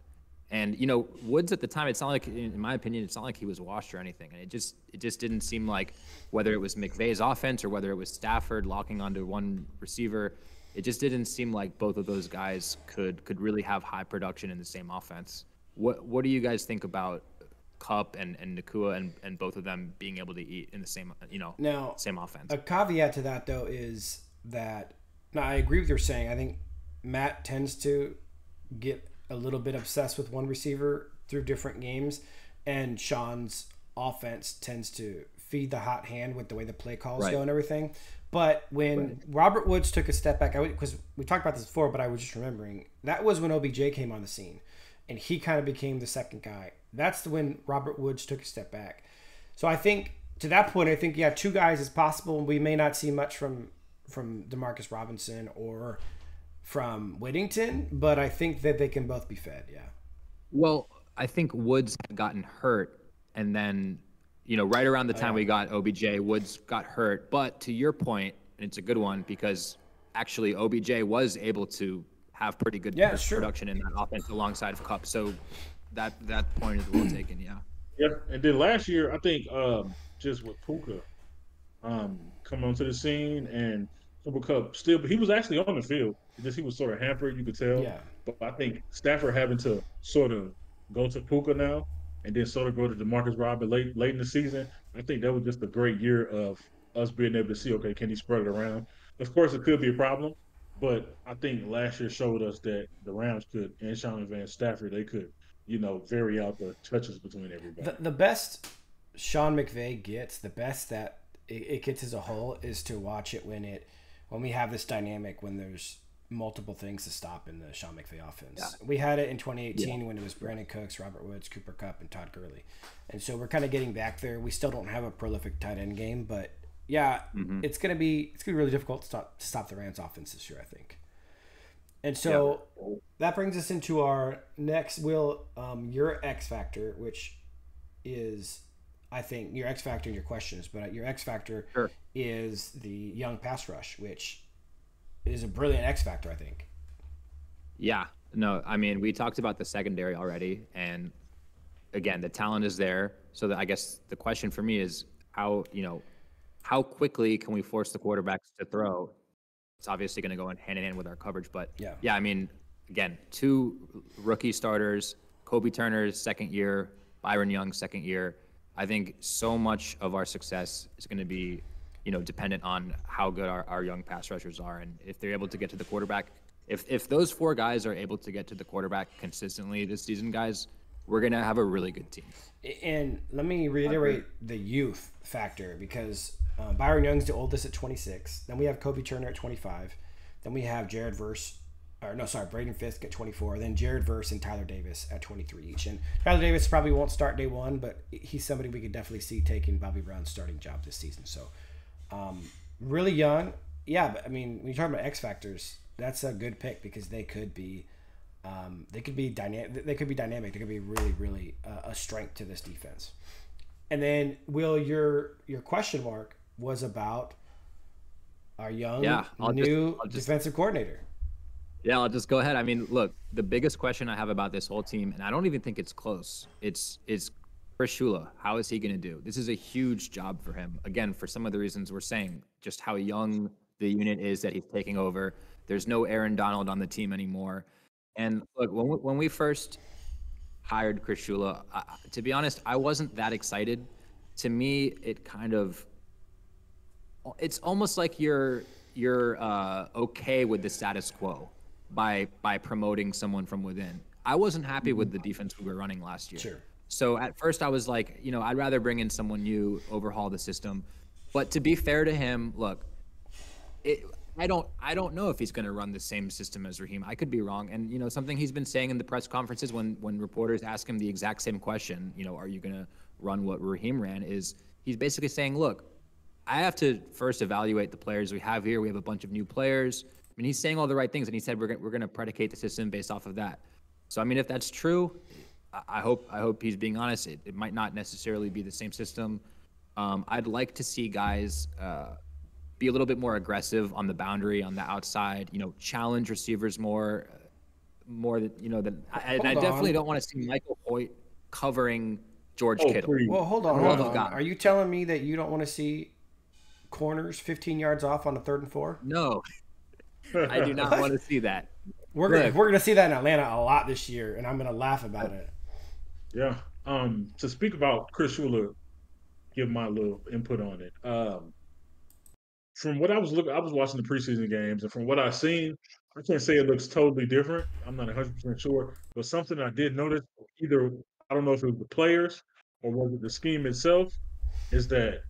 And Woods at the time, it's not like, in my opinion, it's not like he was washed or anything. And it just didn't seem like, whether it was McVay's offense or whether it was Stafford locking onto one receiver, it just didn't seem like both of those guys could really have high production in the same offense. What do you guys think about Kupp and Nacua and both of them being able to eat in the same same offense? A caveat to that though is that I agree with what you're saying. I think Matt tends to get a little bit obsessed with one receiver through different games, and Sean's offense tends to feed the hot hand with the way the play calls go and everything. But when Robert Woods took a step back, because we talked about this before, but I was just remembering, that was when OBJ came on the scene, and he kind of became the second guy. That's when Robert Woods took a step back. So I think, to that point, two guys is possible. We may not see much from Demarcus Robinson or from Whittington, but I think that they can both be fed, yeah. Well, I think Woods had gotten hurt, and then, right around the time we got OBJ, Woods got hurt. But to your point, and it's a good one, because actually OBJ was able to have pretty good production in that offense alongside of Kupp. So that point is well taken, yeah. Yep. And then last year, I think just with Puka coming onto the scene, and Cooper Cup still, but he was actually on the field. Just he was sort of hampered, you could tell. Yeah. But I think Stafford having to sort of go to Puka now and then sort of go to Demarcus Robert late in the season, I think that was just a great year of us being able to see, okay, can he spread it around? Of course, it could be a problem, but I think last year showed us that the Rams could, and Sean Van Stafford, they could, vary out the touches between everybody. The best Sean McVay gets, the best that it gets as a whole, is to watch it when we have this dynamic when there's multiple things to stop in the Sean McVay offense. Yeah. We had it in 2018 when it was Brandon Cooks, Robert Woods, Cooper Kupp, and Todd Gurley. And so we're kind of getting back there. We still don't have a prolific tight end game, but yeah, it's gonna be really difficult to stop the Rams offense this year, I think. And so that brings us into our next, Will, your X factor, which is, I think, your X factor in your questions, but your X factor is the young pass rush, which is a brilliant X factor, I think. Yeah, no, I mean, we talked about the secondary already, and again, the talent is there. So I guess the question for me is how quickly can we force the quarterbacks to throw? It's obviously going to go hand in hand with our coverage, but yeah, I mean, again, 2 rookie starters, Kobe Turner's second year, Byron Young's second year. I think so much of our success is going to be, dependent on how good our young pass rushers are. And if they're able to get to the quarterback, if those 4 guys are able to get to the quarterback consistently this season, guys, we're going to have a really good team. And let me reiterate the youth factor, because Byron Young's the oldest at 26. Then we have Kobe Turner at 25. Then we have Braden Fisk at 24. Then Jared Verse and Tyler Davis at 23 each. And Tyler Davis probably won't start day one, but he's somebody we could definitely see taking Bobby Brown's starting job this season. So really young. Yeah, but I mean, when you talk about X factors, that's a good pick, because they could be dynamic. They could be really, really a strength to this defense. And then, Will, your question mark was about our young new defensive coordinator. Yeah, I'll just go ahead. I mean, look, the biggest question I have about this whole team, and I don't even think it's close, it's Chris Shula. How is he going to do? This is a huge job for him. Again, for some of the reasons we're saying, just how young the unit is that he's taking over. There's no Aaron Donald on the team anymore. And look, when we first hired Chris Shula, to be honest, I wasn't that excited. To me, it's almost like you're okay with the status quo by promoting someone from within. I wasn't happy with the defense we were running last year. Sure. So at first I was like, I'd rather bring in someone new, overhaul the system. But to be fair to him, look, I don't know if he's going to run the same system as Raheem. I could be wrong. And, something he's been saying in the press conferences when reporters ask him the exact same question, are you going to run what Raheem ran, is he's basically saying, look, I have to first evaluate the players we have here. We have a bunch of new players. I mean, he's saying all the right things, and he said we're going to predicate the system based off of that. So, I mean, if that's true, I hope he's being honest. It might not necessarily be the same system. I'd like to see guys be a little bit more aggressive on the boundary, on the outside. Challenge receivers more than. And I definitely don't want to see Michael Hoyt covering George Kittle. Well, hold on. Are you telling me that you don't want to see corners 15 yards off on a 3rd and 4? No, I do not want to see that. We're gonna see that in Atlanta a lot this year, and I'm gonna laugh about it. Yeah. To speak about Chris Shula, give my little input on it. From what I was watching the preseason games, and from what I've seen, I can't say it looks totally different. I'm not 100% sure, but something I did notice, either I don't know if it was the players or was it the scheme itself, is that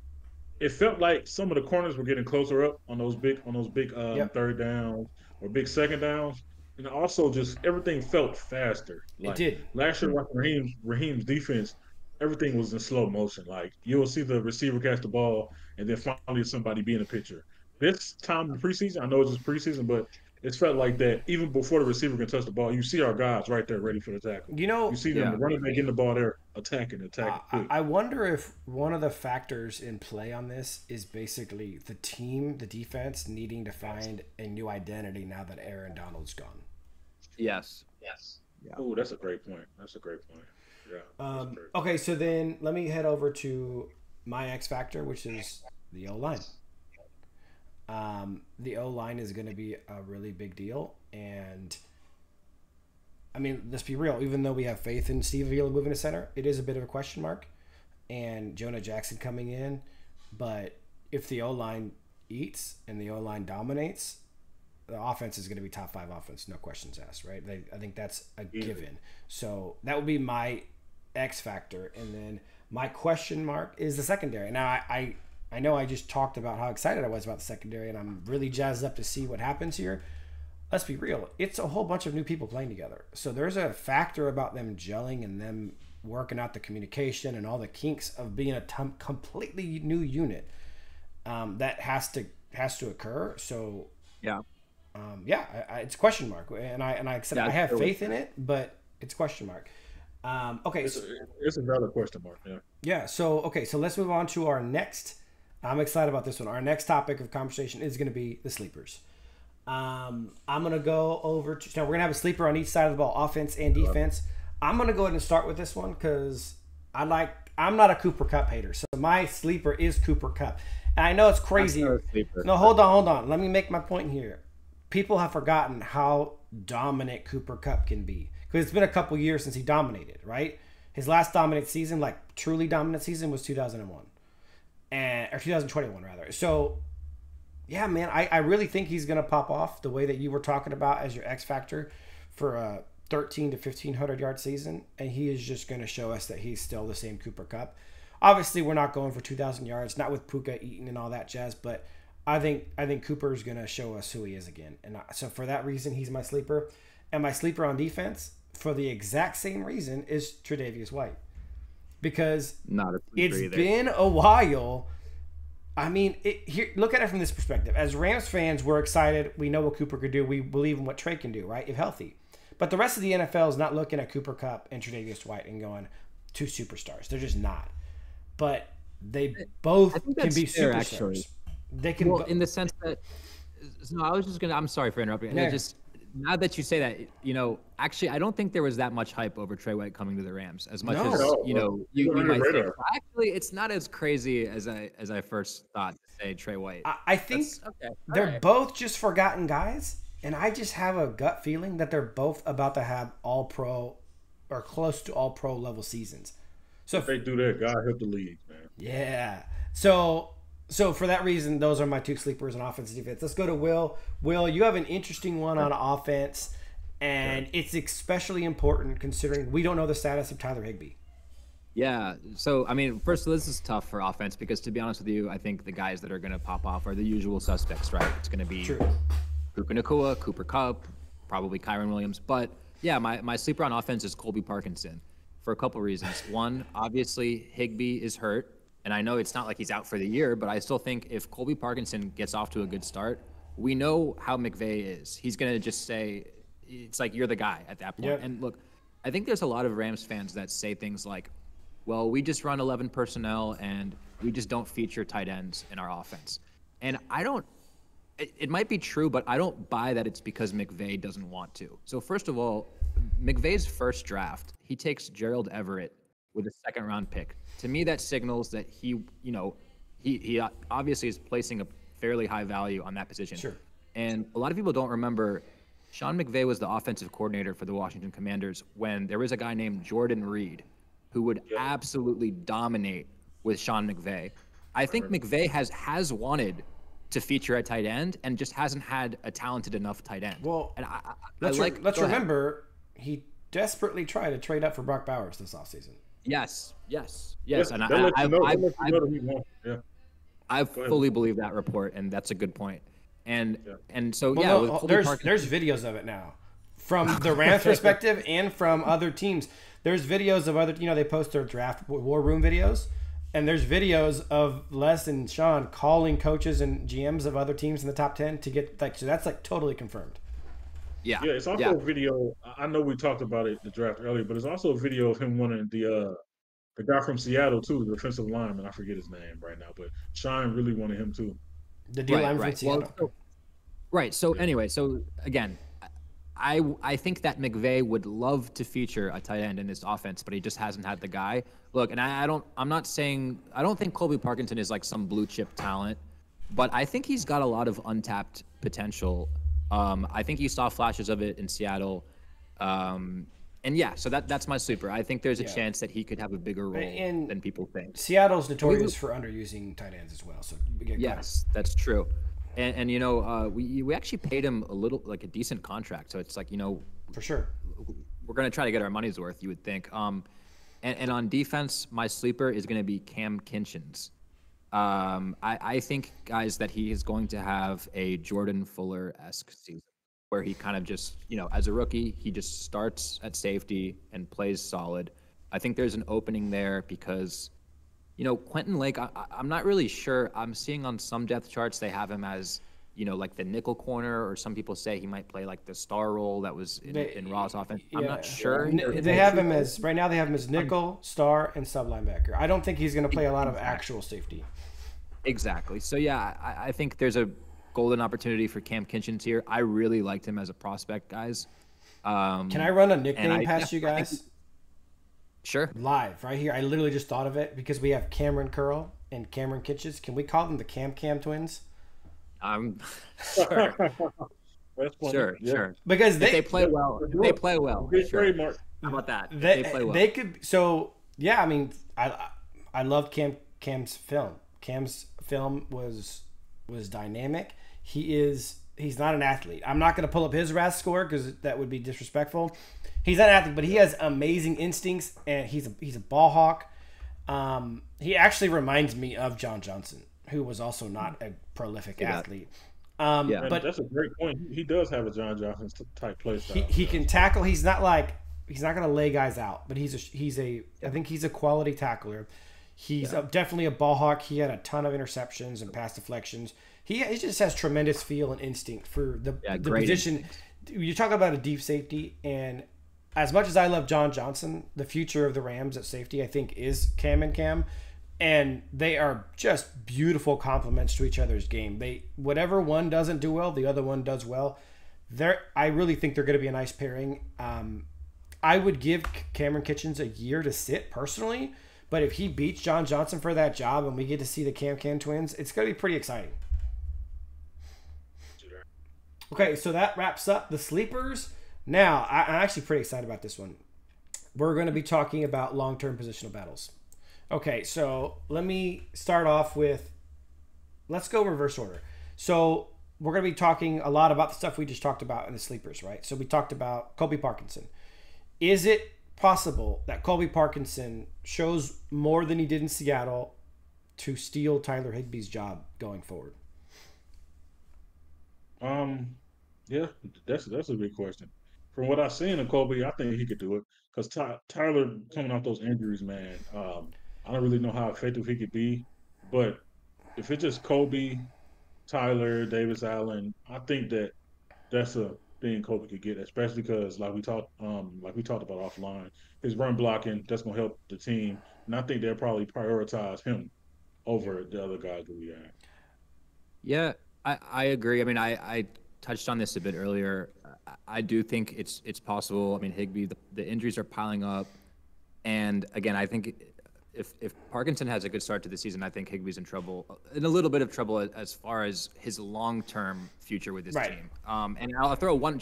it felt like some of the corners were getting closer up on those big third downs or big second downs. And also just everything felt faster. It did. Last year, watching Raheem's defense, everything was in slow motion. Like you'll see the receiver catch the ball and then finally somebody be in the picture. This time in the preseason, I know it's just preseason, but it's felt like that even before the receiver can touch the ball, you see our guys right there ready for the tackle. You see them running back, getting the ball there, attacking. I wonder if one of the factors in play on this is basically the defense needing to find a new identity now that Aaron Donald's gone. Yes. Yeah. Oh, that's a great point. Yeah. Okay, so then let me head over to my X factor, which is the O-line. The O line is going to be a really big deal, and I mean, let's be real. Even though we have faith in Steve Avila moving to center, it is a bit of a question mark. And Jonah Jackson coming in, but if the O line eats and the O line dominates, the offense is going to be top 5 offense, no questions asked, right? I think that's a given. So that would be my X factor, and then my question mark is the secondary. Now I know I just talked about how excited I was about the secondary, and I'm really jazzed up to see what happens here. Let's be real. It's a whole bunch of new people playing together. So there's a factor about them gelling and them working out the communication and all the kinks of being a completely new unit that has to occur. So it's a question mark, and I said I have faith in it, but it's a question mark. Okay, it's another question mark. Yeah. So let's move on to our next. I'm excited about this one. Our next topic of conversation is going to be the sleepers. I'm going to go over to, now we're going to have a sleeper on each side of the ball, offense and defense. I'm going to go ahead and start with this one because I'm not a Cooper Kupp hater. So my sleeper is Cooper Kupp. And I know it's crazy. No, hold on. Let me make my point here. People have forgotten how dominant Cooper Kupp can be because it's been a couple years since he dominated, right? His last dominant season, like truly dominant season, was 2001 or 2021 rather. So yeah, man, I really think he's going to pop off the way that you were talking about as your X factor for a 13 to 1,500 yard season. And he is just going to show us that he's still the same Cooper Kupp. Obviously, we're not going for 2,000 yards, not with Puka eating and all that jazz, but I think Cooper is going to show us who he is again. And so for that reason, he's my sleeper. And my sleeper on defense, for the exact same reason, is Tre'Davious White. Because it's been a while. I mean, look at it from this perspective. As Rams fans, we're excited. We know what Cooper could do. We believe in what Trey can do, right, if healthy. But the rest of the NFL is not looking at Cooper Kupp and Tre'Davious White and going, 2 superstars. They're just not. But they both can be superstars. Actually. They can. Well, in the sense that, no, I was just gonna. I'm sorry for interrupting. No. Just now that you say that, actually, I don't think there was that much hype over Trey White coming to the Rams as much as you might think. Actually, it's not as crazy as I first thought to say Trey White. I think they're both just forgotten guys, and I just have a gut feeling that they're both about to have all pro or close to all pro level seasons. So if they do that, God help the league, man. Yeah. So for that reason, those are my 2 sleepers on offense and defense. Let's go to Will. Will, you have an interesting one on offense, and it's especially important considering we don't know the status of Tyler Higbee. Yeah. So, I mean, first, this is tough for offense because, to be honest with you, I think the guys that are going to pop off are the usual suspects, right? It's going to be Puka Nacua, Cooper Kupp, probably Kyren Williams. But, yeah, my sleeper on offense is Colby Parkinson for a couple reasons. One, obviously, Higbee is hurt. And I know it's not like he's out for the year, but I still think if Colby Parkinson gets off to a good start, we know how McVay is. He's going to just say, it's like you're the guy at that point. Yep. And look, I think there's a lot of Rams fans that say things like, well, we just run 11 personnel and we just don't feature tight ends in our offense. And it might be true, but I don't buy that it's because McVay doesn't want to. So first of all, McVay's first draft, he takes Gerald Everett with a 2nd-round pick. To me, that signals that he obviously is placing a fairly high value on that position. Sure. And a lot of people don't remember Sean McVay was the offensive coordinator for the Washington Commanders when there was a guy named Jordan Reed who would absolutely dominate with Sean McVay. I think McVay has wanted to feature a tight end and just hasn't had a talented enough tight end. Well, and let's remember he desperately tried to trade up for Brock Bowers this offseason. Yes. And I fully believe that report, and that's a good point. And so there's videos of it now from the Rams perspective and from other teams. There's videos of other, they post their draft war room videos, and there's videos of Les and Sean calling coaches and GMs of other teams in the top 10 to get so that's totally confirmed. Yeah, it's also a video. I know we talked about it the draft earlier, but it's also a video of him wanting the guy from Seattle too, the defensive lineman. I forget his name right now, but Sean really wanted him too. The D lineman from Seattle. So anyway, so again, I think that McVay would love to feature a tight end in this offense, but he just hasn't had the guy. Look, and I don't think Colby Parkinson is like some blue chip talent, but I think he's got a lot of untapped potential. I think you saw flashes of it in Seattle. And yeah, so that's my sleeper. I think there's a chance that he could have a bigger role than people think. Seattle's notorious for underusing tight ends as well. So yes, that's true. And you know, we actually paid him a little, like a decent contract. So it's like, you know, for sure, we're gonna try to get our money's worth, you would think. And on defense, my sleeper is gonna be Cam Kinchens. I think, guys, that he is going to have a Jordan Fuller-esque season, where he kind of just, you know, as a rookie, he just starts at safety and plays solid. I think there's an opening there because, you know, Quentin Lake, I'm not really sure. I'm seeing on some depth charts they have him as, you know, like the nickel corner, or some people say he might play like the star role that was in Raw's offense. I'm not sure. They have him as, right now they have him as nickel, star, and sub linebacker. I don't think he's going to play a lot of actual safety. Exactly. So yeah, I think there's a golden opportunity for Cam Kinchens here. I really liked him as a prospect, guys. Can I run a nickname past you guys? Sure. Live, right here. I literally just thought of it because we have Cameron Curl and Cameron Kitchens. Can we call them the Cam twins? Sure. Sure. Because they play well. They play well. Sure. How about that? They play well. They could. So yeah, I mean, I love Cam's film. Cam's film was dynamic. He's not an athlete. I'm not going to pull up his RAS score because that would be disrespectful. He's not an athlete, but he has amazing instincts, and he's a ball hawk. He actually reminds me of John Johnson, who was also not a prolific athlete. But that's a great point. He does have a John Johnson type play style. He can tackle. He's not going to lay guys out, but I think he's a quality tackler. He's definitely a ball hawk. He had a ton of interceptions and pass deflections. He just has tremendous feel and instinct for the position. Instinct. You talk about a deep safety, and as much as I love John Johnson, the future of the Rams at safety, I think, is Cam and Cam. And they are just beautiful complements to each other's game. Whatever one doesn't do well, the other one does well. I really think they're going to be a nice pairing. I would give Cameron Kitchens a year to sit personally, but if he beats John Johnson for that job and we get to see the Cam twins, it's going to be pretty exciting. Okay, so that wraps up the sleepers. Now, I'm actually pretty excited about this one. We're going to be talking about long-term positional battles. Okay, so let me start off with, let's go reverse order. So we're going to be talking a lot about the stuff we just talked about in the sleepers, right? So we talked about Colby Parkinson. Is it possible that Colby Parkinson shows more than he did in Seattle to steal Tyler Higbee's job going forward? Yeah, that's a big question. From what I've seen of Colby, I think he could do it because Tyler coming off those injuries, man. I don't really know how effective he could be, but if it's just Colby, Tyler, Davis Allen, I think that's a thing Colby could get, especially because like we talked about offline, his run blocking that's gonna help the team, and I think they'll probably prioritize him over the other guys that we have. Yeah, I agree. I mean, I touched on this a bit earlier. I do think it's possible. I mean, Higbee, the injuries are piling up, and again, I think if Parkinson has a good start to the season, I think Higbee's in a little bit of trouble as far as his long-term future with this team. And I'll throw one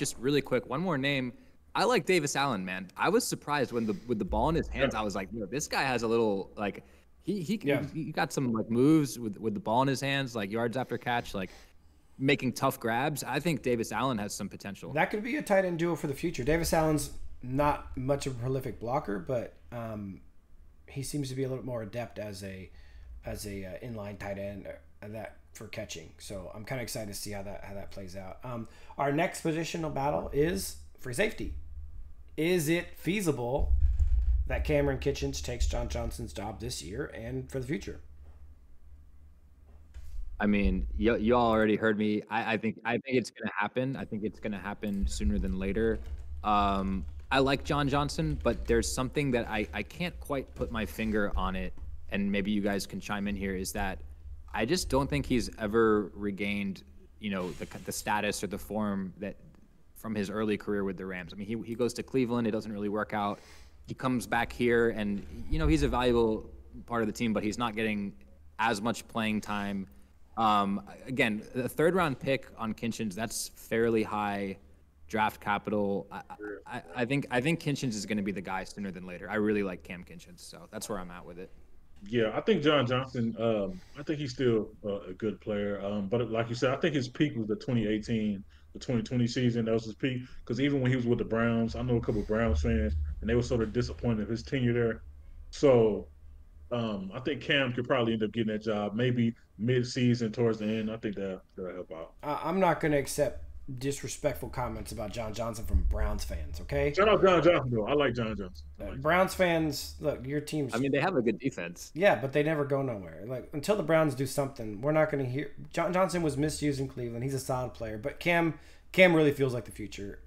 more name. I like Davis Allen, man. I was surprised with the ball in his hands. I was like, this guy has a little like he got some like moves with the ball in his hands, like yards after catch, like making tough grabs. I think Davis Allen has some potential. That could be a tight end duo for the future. Davis Allen's not much of a prolific blocker, but he seems to be a little more adept as a inline tight end that for catching. So I'm kind of excited to see how that plays out. Our next positional battle is free safety. Is it feasible that Cameron Kitchens takes John Johnson's job this year and for the future? I mean, you all already heard me. I think it's going to happen. I think it's going to happen sooner than later. I like John Johnson, but there's something that I can't quite put my finger on it, and maybe you guys can chime in here, is that I just don't think he's ever regained, the status or the form that from his early career with the Rams. I mean, he goes to Cleveland, it doesn't really work out. He comes back here, and he's a valuable part of the team, but he's not getting as much playing time. Again, the 3rd round pick on Kinchins, that's fairly high draft capital. I think Kinchins is going to be the guy sooner than later. I really like Cam Kinchins, so that's where I'm at with it. Yeah, I think John Johnson. I think he's still a good player. But like you said, I think his peak was the 2018, the 2020 season. That was his peak. Because even when he was with the Browns, I know a couple of Browns fans, and they were sort of disappointed in his tenure there. So I think Cam could probably end up getting that job maybe mid-season towards the end. I think that'll help out. I'm not going to accept disrespectful comments about John Johnson from Browns fans, okay? Shout out John Johnson, though. I like John Johnson. Browns fans, look, your team's... I mean, they have a good defense. Yeah, but they never go nowhere. Like, until the Browns do something, we're not going to hear... John Johnson was misused in Cleveland. He's a solid player. But Cam really feels like the future.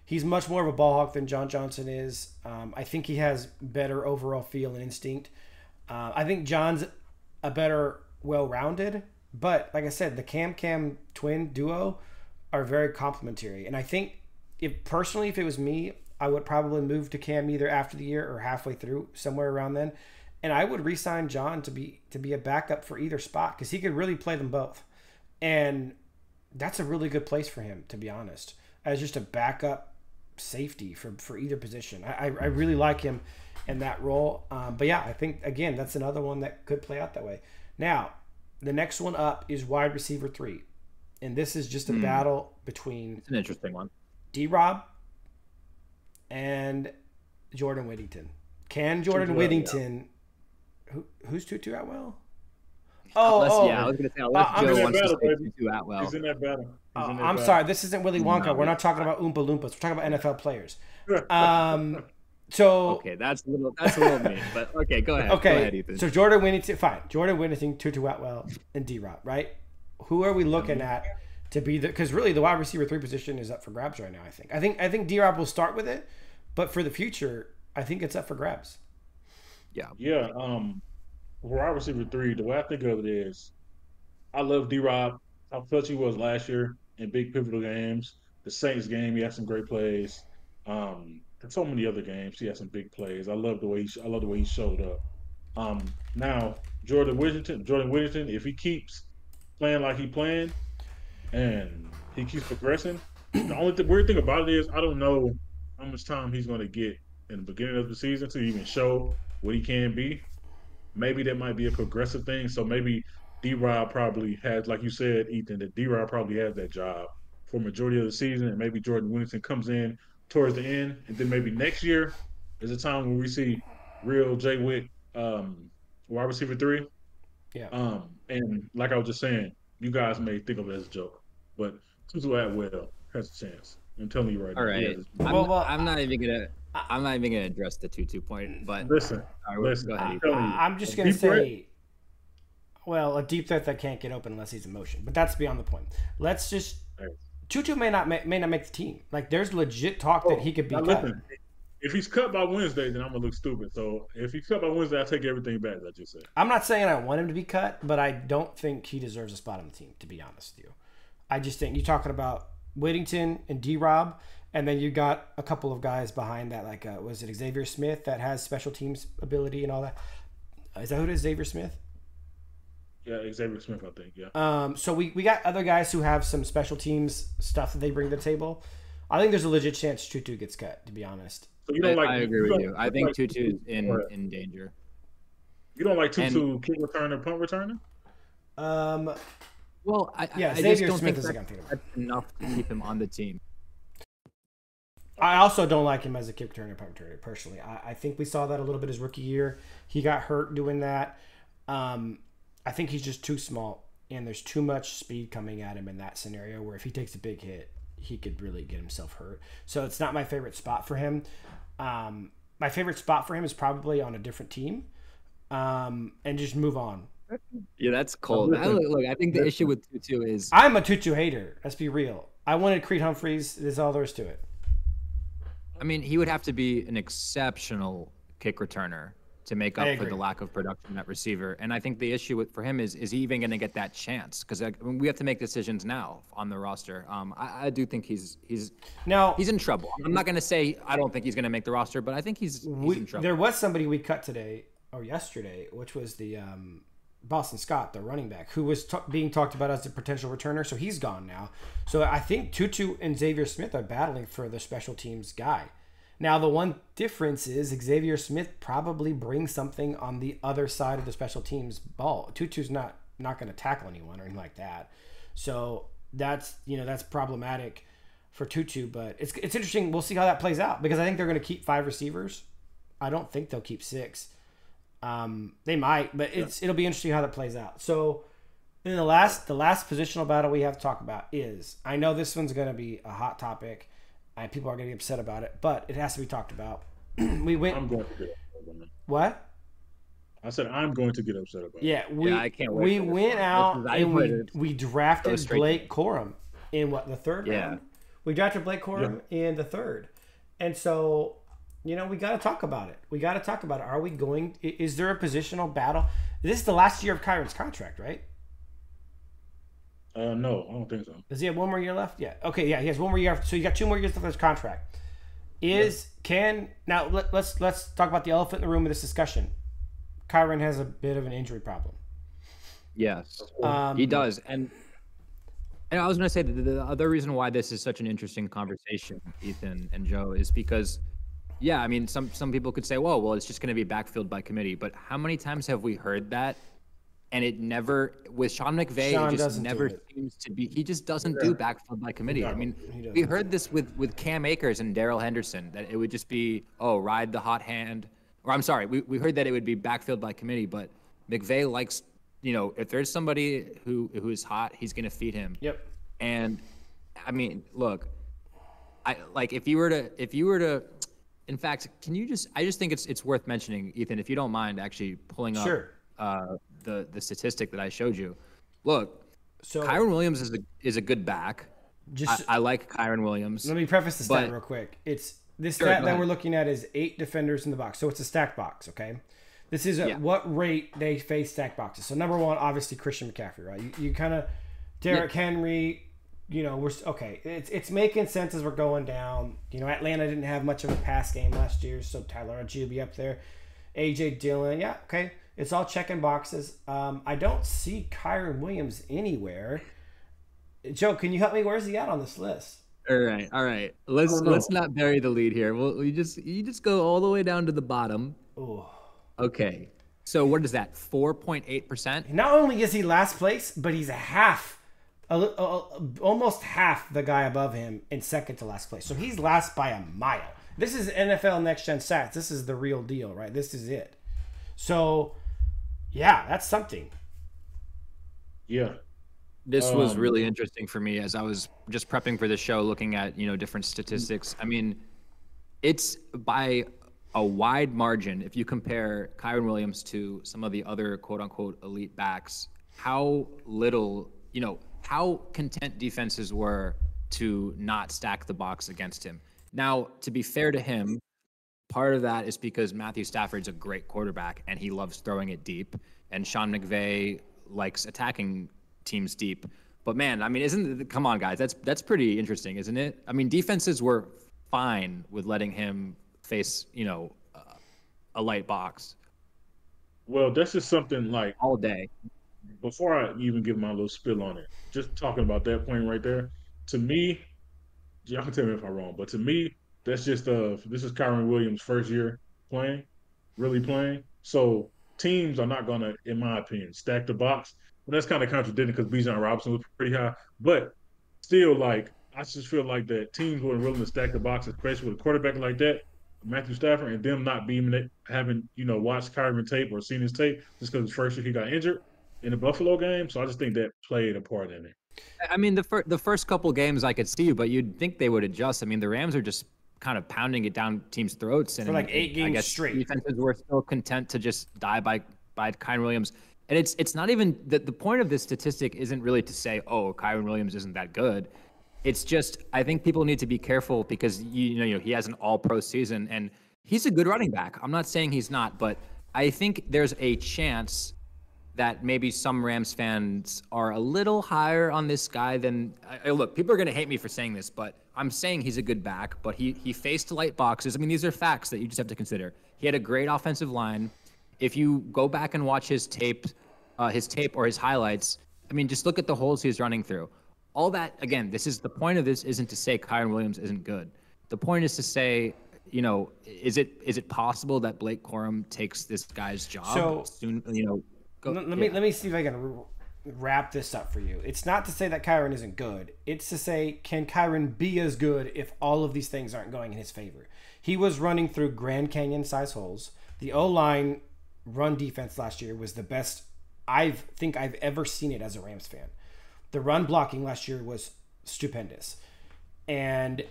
He's much more of a ball hawk than John Johnson is. I think he has better overall feel and instinct. I think John's a better well-rounded. But, like I said, the Cam twin duo are very complementary. And I think if it was me, I would probably move to Cam either after the year or halfway through, somewhere around then. And I would re-sign John to be a backup for either spot because he could really play them both. And that's a really good place for him, to be honest, as just a backup safety for either position. I really like him in that role. But yeah, I think, again, that's another one that could play out that way. Now, the next one up is wide receiver 3. And this is just a battle between... It's an interesting one. D-Rob and Jordan Whittington. Can Jordan Whittington... Yeah. Who's Tutu Atwell? Yeah, I was going to say, unless Joe wants to say Tutu Atwell. He's in that battle. I'm sorry, this isn't Willy Wonka. No, we're not talking about Oompa Loompas. We're talking about NFL players. So okay, that's a little mean, but okay, go ahead. Okay, go ahead, Ethan. So Jordan Whittington, fine. Jordan Whittington, Tutu Atwell, and D-Rob, right? Who are we looking at to be the? Because really, the wide receiver 3 position is up for grabs right now. I think D-Rob will start with it, but for the future, I think it's up for grabs. Yeah. Wide receiver 3. The way I think of it is, I love D-Rob. How clutch he was last year in big pivotal games. The Saints game, he had some great plays. And so many other games, he had some big plays. I love the way he showed up. Now Jordan Whittington, if he keeps playing like he playing, and he keeps progressing, the only weird thing about it is I don't know how much time he's going to get in the beginning of the season to even show what he can be. Maybe that might be a progressive thing. So maybe D-Rob probably has, like you said, Ethan, that D-Rob probably has that job for majority of the season, and maybe Jordan Whittington comes in towards the end, and then maybe next year is a time when we see real Jay Witt, wide receiver 3. Yeah. And like I was just saying, you guys may think of it as a joke, but Tutu Atwell has a chance. I'm telling you right now. All right. I'm not even gonna address the Tutu point, but listen. Go ahead. I'm just gonna say, well, a deep threat that can't get open unless he's in motion, but that's beyond the point. Let's just. Tutu may not make the team. Like, there's legit talk that he could be cut. Listen, if he's cut by Wednesday, then I'm gonna look stupid. So if he's cut by Wednesday, I take everything back that I just said. I'm not saying I want him to be cut, but I don't think he deserves a spot on the team, to be honest with you. I just think you're talking about Whittington and D-Rob, and then you got a couple of guys behind that, like was it Xavier Smith that has special teams ability and all that? Is that who it is, Xavier Smith? Yeah, Xavier Smith, I think, yeah. So we got other guys who have some special teams stuff that they bring to the table. I think there's a legit chance Tutu gets cut, to be honest. So you don't I agree with you. I think Tutu's in danger. You don't like Tutu kick returner, punt returner? Well, I Xavier just don't Smith think is that's enough to keep him on the team. I also don't like him as a kick returner, punt returner, personally. I think we saw that a little bit his rookie year. He got hurt doing that. I think he's just too small, and there's too much speed coming at him in that scenario where if he takes a big hit, he could really get himself hurt. So it's not my favorite spot for him. My favorite spot for him is probably on a different team, and just move on. Yeah, that's cold. Look, I think the issue with Tutu is... I'm a Tutu hater. Let's be real. I wanted Creed Humphreys. That's all there is to it. I mean, he would have to be an exceptional kick returner to make up for the lack of production at receiver. And I think the issue for him is he even going to get that chance? Because we have to make decisions now on the roster. I do think he's in trouble. I'm not going to say I don't think he's going to make the roster, but I think he's in trouble. There was somebody we cut today or yesterday, which was Boston Scott, the running back, who was being talked about as a potential returner. So he's gone now. So I think Tutu and Xavier Smith are battling for the special teams guy. Now, the one difference is Xavier Smith probably brings something on the other side of the special teams ball. Tutu's not going to tackle anyone or anything like that. So that's problematic for Tutu, but it's interesting. We'll see how that plays out because I think they're going to keep 5 receivers. I don't think they'll keep 6. They might, but it'll be interesting how that plays out. So then the last positional battle we have to talk about is, I know this one's going to be a hot topic and people are going to be upset about it, but it has to be talked about. I'm going to get upset about it. What? I said I'm going to get upset about it. Yeah, I can't wait. We went out and we drafted Blake Corum in the third round. We drafted Blake Corum in the third, and so we got to talk about it. Are we going? Is there a positional battle? This is the last year of Kyron's contract, right? No, I don't think so. Does he have one more year left? Yeah. Okay. Yeah, he has one more year. So you got 2 more years left of his contract. Let's talk about the elephant in the room of this discussion. Kyron has a bit of an injury problem. Yes, he does. And I was going to say that the other reason why this is such an interesting conversation, Ethan and Joe, is because, I mean, some people could say, well, it's just going to be backfilled by committee. But how many times have we heard that? And it never, with Sean McVay, it just never seems to be. He just doesn't do backfilled by committee. I mean, we heard this with Cam Akers and Darrell Henderson, that it would just be, ride the hot hand. Or I'm sorry, we heard that it would be backfilled by committee, but McVay likes, if there's somebody who is hot, he's going to feed him. Yep. And I mean, look, if you were to, in fact, I just think it's worth mentioning, Ethan, if you don't mind actually pulling up the statistic that I showed you. Look, so Kyren Williams is a good back. I like Kyren Williams. Let me preface the stat real quick. It's this stat that we're looking at is 8 defenders in the box. So it's a stacked box, okay? This is at what rate they face stacked boxes. So number 1, obviously Christian McCaffrey, right? You kind of Derrick Henry, we're okay. It's making sense as we're going down. Atlanta didn't have much of a pass game last year, so Tyler Higbee will be up there. AJ Dillon, okay. It's all checking boxes. I don't see Kyren Williams anywhere. Joe, can you help me? Where's he at on this list? All right. Let's not bury the lead here. Well, you just go all the way down to the bottom. Oh. Okay. So what is that? 4.8%. Not only is he last place, but he's almost half the guy above him in second to last place. So he's last by a mile. This is NFL Next Gen Stats. This is the real deal, right? This is it. So, that's something. Yeah. This was really interesting for me as I was just prepping for the show, looking at, different statistics. I mean, it's by a wide margin. If you compare Kyren Williams to some of the other quote unquote elite backs, how little, how content defenses were to not stack the box against him. Now, to be fair to him, part of that is because Matthew Stafford's a great quarterback and he loves throwing it deep, and Sean McVay likes attacking teams deep. But man, I mean, come on, guys, that's pretty interesting, isn't it? I mean, defenses were fine with letting him face, a light box. Well, that's just something like all day. Before I even give my little spill on it, just talking about that point right there, to me, y'all can tell me if I'm wrong, but to me, that's just this is Kyren Williams' first year really playing. So teams are not gonna, in my opinion, stack the box. But that's kind of contradicting because Bijan Robinson was pretty high. But still, I just feel like that teams weren't willing to stack the box, especially with a quarterback like that, Matthew Stafford, and them not being it, having watched Kyren tape or seen his tape just because the first year he got injured in the Buffalo game. So I just think that played a part in it. I mean, the first couple games I could see, but you'd think they would adjust. I mean, the Rams are just kind of pounding it down teams' throats, and for 8 games straight. Defenses were still content to just die by Kyren Williams. And it's not even the point of this statistic isn't really to say, Kyren Williams isn't that good. It's just, I think people need to be careful because he has an all-pro season and he's a good running back. I'm not saying he's not, but I think there's a chance that maybe some Rams fans are a little higher on this guy than look, people are going to hate me for saying this, but I'm saying he's a good back, but he faced light boxes. I mean, these are facts that you just have to consider. He had a great offensive line. If you go back and watch his tape his tape or his highlights, I mean, just look at the holes he's running through. All that, again, the point of this isn't to say Kyren Williams isn't good. The point is to say, you know, is it possible that Blake Corum takes this guy's job soon? You know, let me see if I can wrap this up for you. It's not to say that Kyren isn't good. It's to say, can Kyren be as good if all of these things aren't going in his favor? He was running through Grand Canyon size holes. The O-line run defense last year was the best I think I've ever seen it as a Rams fan. The run blocking last year was stupendous. And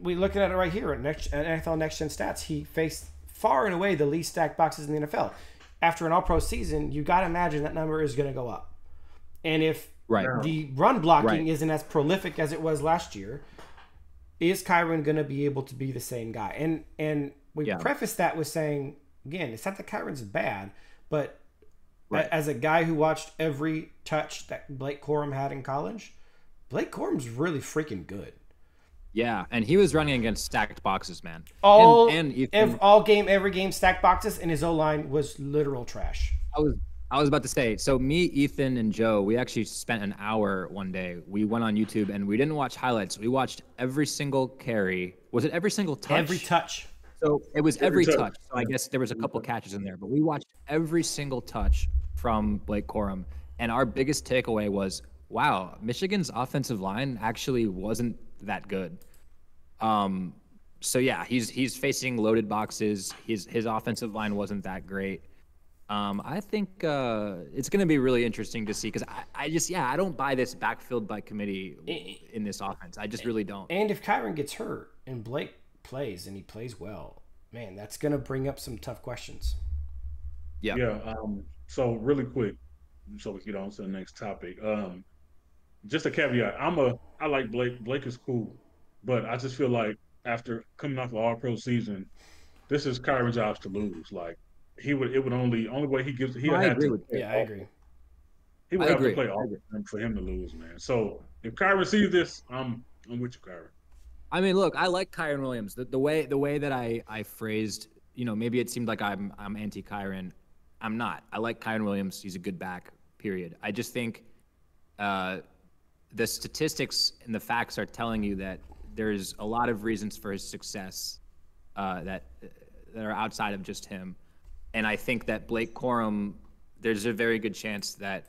we look at it right here at NFL Next Gen Stats. He faced far and away the least stacked boxes in the NFL. After an All-Pro season, you got to imagine that number is going to go up. And if the run blocking isn't as prolific as it was last year, is Kyren going to be able to be the same guy? And we preface that with saying, again, it's not that Kyren's bad, but as a guy who watched every touch that Blake Corum had in college, Blake Corum's really freaking good. Yeah, and he was running against stacked boxes, man. Every game stacked boxes, and his O-line was literal trash. I was about to say, so me, Ethan, and Joe, we actually spent an hour one day. We went on YouTube, and we didn't watch highlights. We watched every single carry. Was it every single touch? Every touch. So it was every touch. So I guess there was a couple catches in there, but we watched every single touch from Blake Corum, and our biggest takeaway was, wow, Michigan's offensive line actually wasn't that good. So yeah, he's facing loaded boxes. His offensive line wasn't that great. I think it's going to be really interesting to see, because I don't buy this backfield by committee in this offense. I just really don't. And if Kyren gets hurt and Blake plays and he plays well, man, that's going to bring up some tough questions. Yeah. Yeah. So really quick, so we get on to the next topic. Just a caveat. I like Blake. Blake is cool, but I just feel like after coming off an All-Pro season, this is Kyren's job to lose. Like it would only way he gives. I agree. He would have to play all of them for him to lose, man. So if Kyren sees this, I'm with you, Kyren. I mean, look, I like Kyren Williams. The way that I phrased, you know, maybe it seemed like I'm anti-Kyren. I'm not. I like Kyren Williams. He's a good back, period. I just think the statistics and the facts are telling you that there's a lot of reasons for his success that are outside of just him. And I think that Blake Corum, there's a very good chance that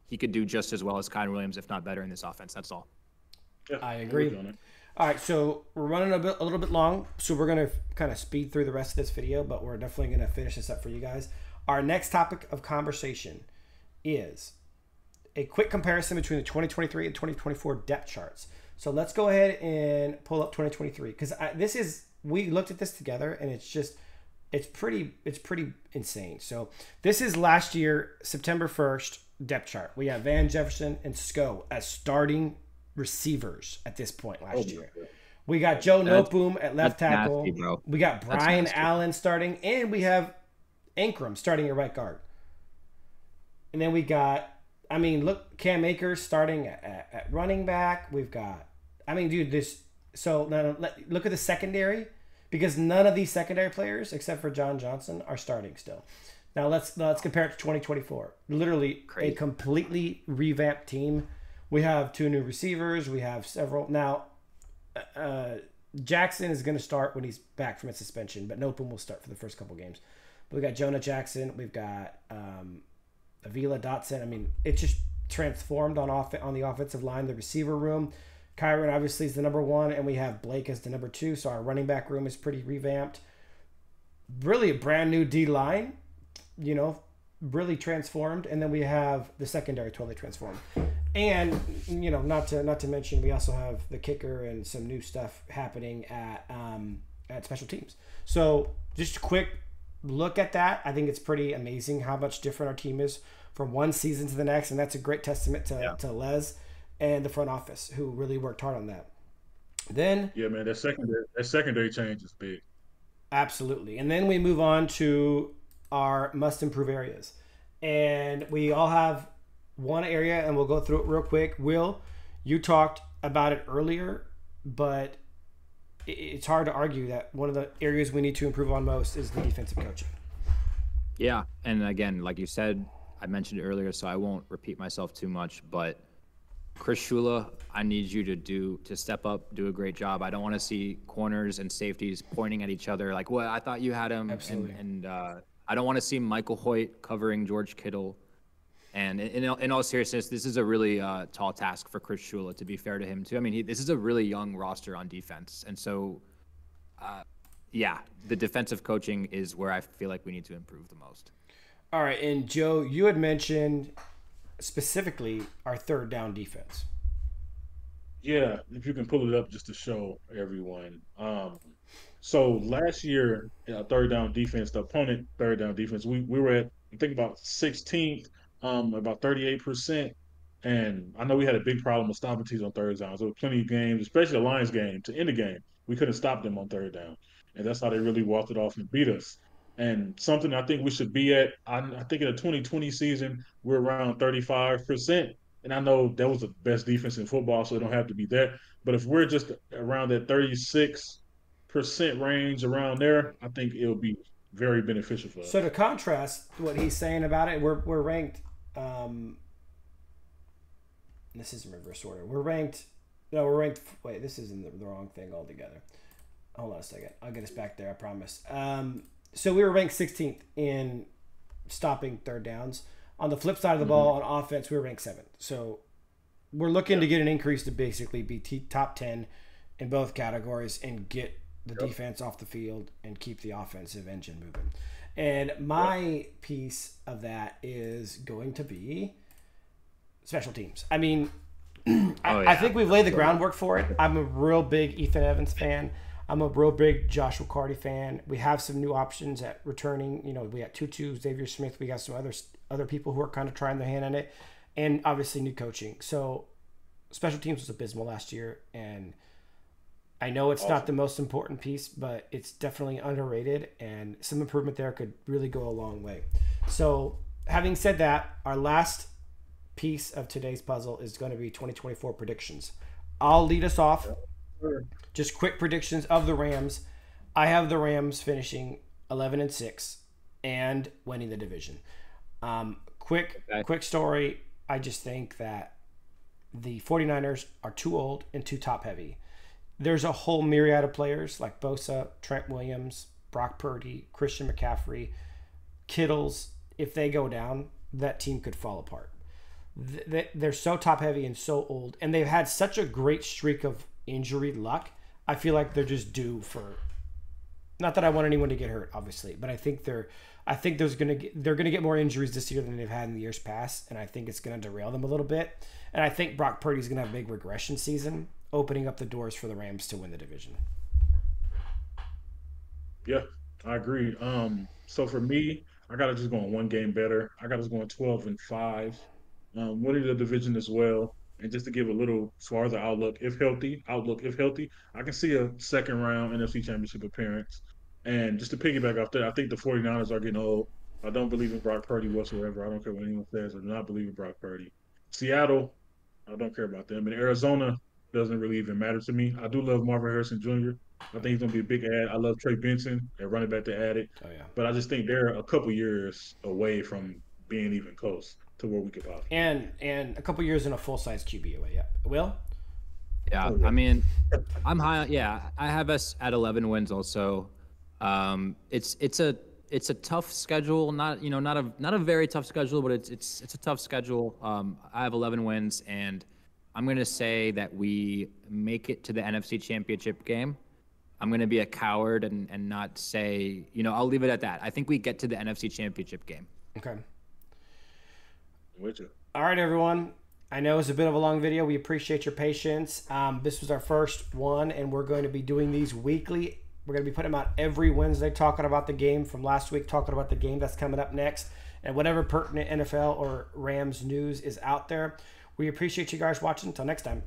he could do just as well as Kyren Williams, if not better, in this offense. That's all. Yeah, I agree. All right, so we're running a little bit long, so we're going to kind of speed through the rest of this video, but we're definitely going to finish this up for you guys. Our next topic of conversation is a quick comparison between the 2023 and 2024 depth charts. So let's go ahead and pull up 2023, because we looked at this together, and it's pretty insane. So this is last year, September 1st depth chart. We have Van Jefferson and Sko as starting receivers at this point last year. We got Joe Noteboom at left tackle. Nasty, we got Brian Allen starting, and we have Ankrum starting at right guard. And then we got, Cam Akers starting at running back. We've got, so now look at the secondary, because none of these secondary players, except for John Johnson, are starting still. Now let's compare it to 2024. Literally a completely revamped team. We have 2 new receivers. We have several. Now, Jackson is going to start when he's back from his suspension, but Noteboom will start for the first couple games. But we got Jonah Jackson. We've got Avila Dotson. It's just transformed on the offensive line, the receiver room. Kyren obviously is the number 1, and we have Blake as the number 2. So our running back room is pretty revamped. Really a brand new D line, really transformed. And then we have the secondary totally transformed. And not to mention, we also have the kicker and some new stuff happening at special teams. So just a quick look at that. I think it's pretty amazing how much different our team is from one season to the next, and that's a great testament to Les and the front office, who really worked hard on that. Then that secondary change is big. Absolutely. And then we move on to our must improve areas, and we all have one area, and we'll go through it real quick. Will, you talked about it earlier, but it's hard to argue that one of the areas we need to improve on most is the defensive coaching. Yeah, and again, like you said, I mentioned it earlier, so I won't repeat myself too much. But Chris Shula, I need you to step up, do a great job. I don't want to see corners and safeties pointing at each other like, "Well, I thought you had him." Absolutely. And I don't want to see Michael Hoyt covering George Kittle. And in all seriousness, this is a really tall task for Chris Shula, to be fair to him, too. I mean, this is a really young roster on defense. And so, yeah, the defensive coaching is where I feel like we need to improve the most. All right, and Joe, you had mentioned specifically our third down defense. Yeah, if you can pull it up just to show everyone. So last year, third down defense, the opponent third down defense, we were at, I think, about 16th, about 38%. And I know we had a big problem with stopping teams on third downs. There were plenty of games, especially the Lions game, to end the game. We couldn't stop them on third down. And that's how they really walked it off and beat us. And something I think we should be at, I think in the 2020 season, we're around 35%. And I know that was the best defense in football, so it don't have to be that. But if we're just around that 36% range around there, I think it'll be very beneficial for us. So to contrast what he's saying about it, we're ranked. This is in reverse order. We're ranked. No, we're ranked. Wait, this is in the wrong thing altogether. Hold on a second. I'll get us back there. I promise. So we were ranked 16th in stopping third downs. On the flip side of the ball, on offense, we were ranked 7th. So we're looking to get an increase to basically be top 10 in both categories and get the defense off the field and keep the offensive engine moving. And my piece of that is going to be special teams. I mean, I think we've laid the groundwork for it. I'm a real big Ethan Evans fan. I'm a real big Joshua Carty fan. We have some new options at returning. You know, we got Tutu, Xavier Smith. We got some other people who are kind of trying their hand on it, and obviously new coaching. So special teams was abysmal last year, and I know it's not the most important piece, but it's definitely underrated, and some improvement there could really go a long way. So having said that, our last piece of today's puzzle is going to be 2024 predictions. I'll lead us off. Just quick predictions of the Rams. I have the Rams finishing 11-6 and winning the division. Quick story. I just think that the 49ers are too old and too top heavy. There's a whole myriad of players like Bosa, Trent Williams, Brock Purdy, Christian McCaffrey, Kittles. If they go down, that team could fall apart. They're so top heavy and so old, and they've had such a great streak of injury luck. I feel like they're just due for, not that I want anyone to get hurt, obviously, but I think they're gonna get more injuries this year than they've had in the years past, and I think it's gonna derail them a little bit. And I think Brock Purdy's gonna have a big regression season, opening up the doors for the Rams to win the division. Yeah, I agree. So for me, I got to just go on one game better. I got us going 12-5, winning the division as well. And just to give a little farther if healthy, I can see a second round NFC Championship appearance. And just to piggyback off that, I think the 49ers are getting old. I don't believe in Brock Purdy whatsoever. I don't care what anyone says. I do not believe in Brock Purdy. Seattle, I don't care about them. And Arizona doesn't really even matter to me. I do love Marvin Harrison Jr. I think he's going to be a big add. I love Trey Benson, a running back to add it. Oh, yeah. But I just think they're a couple years away from being even close to where we could possibly. And a couple years in a full-size QB away. Yeah. Will? Yeah, I mean, I'm high. Yeah, I have us at 11 wins also. It's a tough schedule. Not a very tough schedule, but it's a tough schedule. I have 11 wins, and I'm gonna say that we make it to the NFC Championship game. I'm gonna be a coward and not say, I'll leave it at that. I think we get to the NFC Championship game. Okay. With you. All right, everyone. I know it's a bit of a long video. We appreciate your patience. This was our first one, and we're going to be doing these weekly. We're going to be putting them out every Wednesday, talking about the game from last week, talking about the game that's coming up next, and whatever pertinent NFL or Rams news is out there. We appreciate you guys watching. Until next time.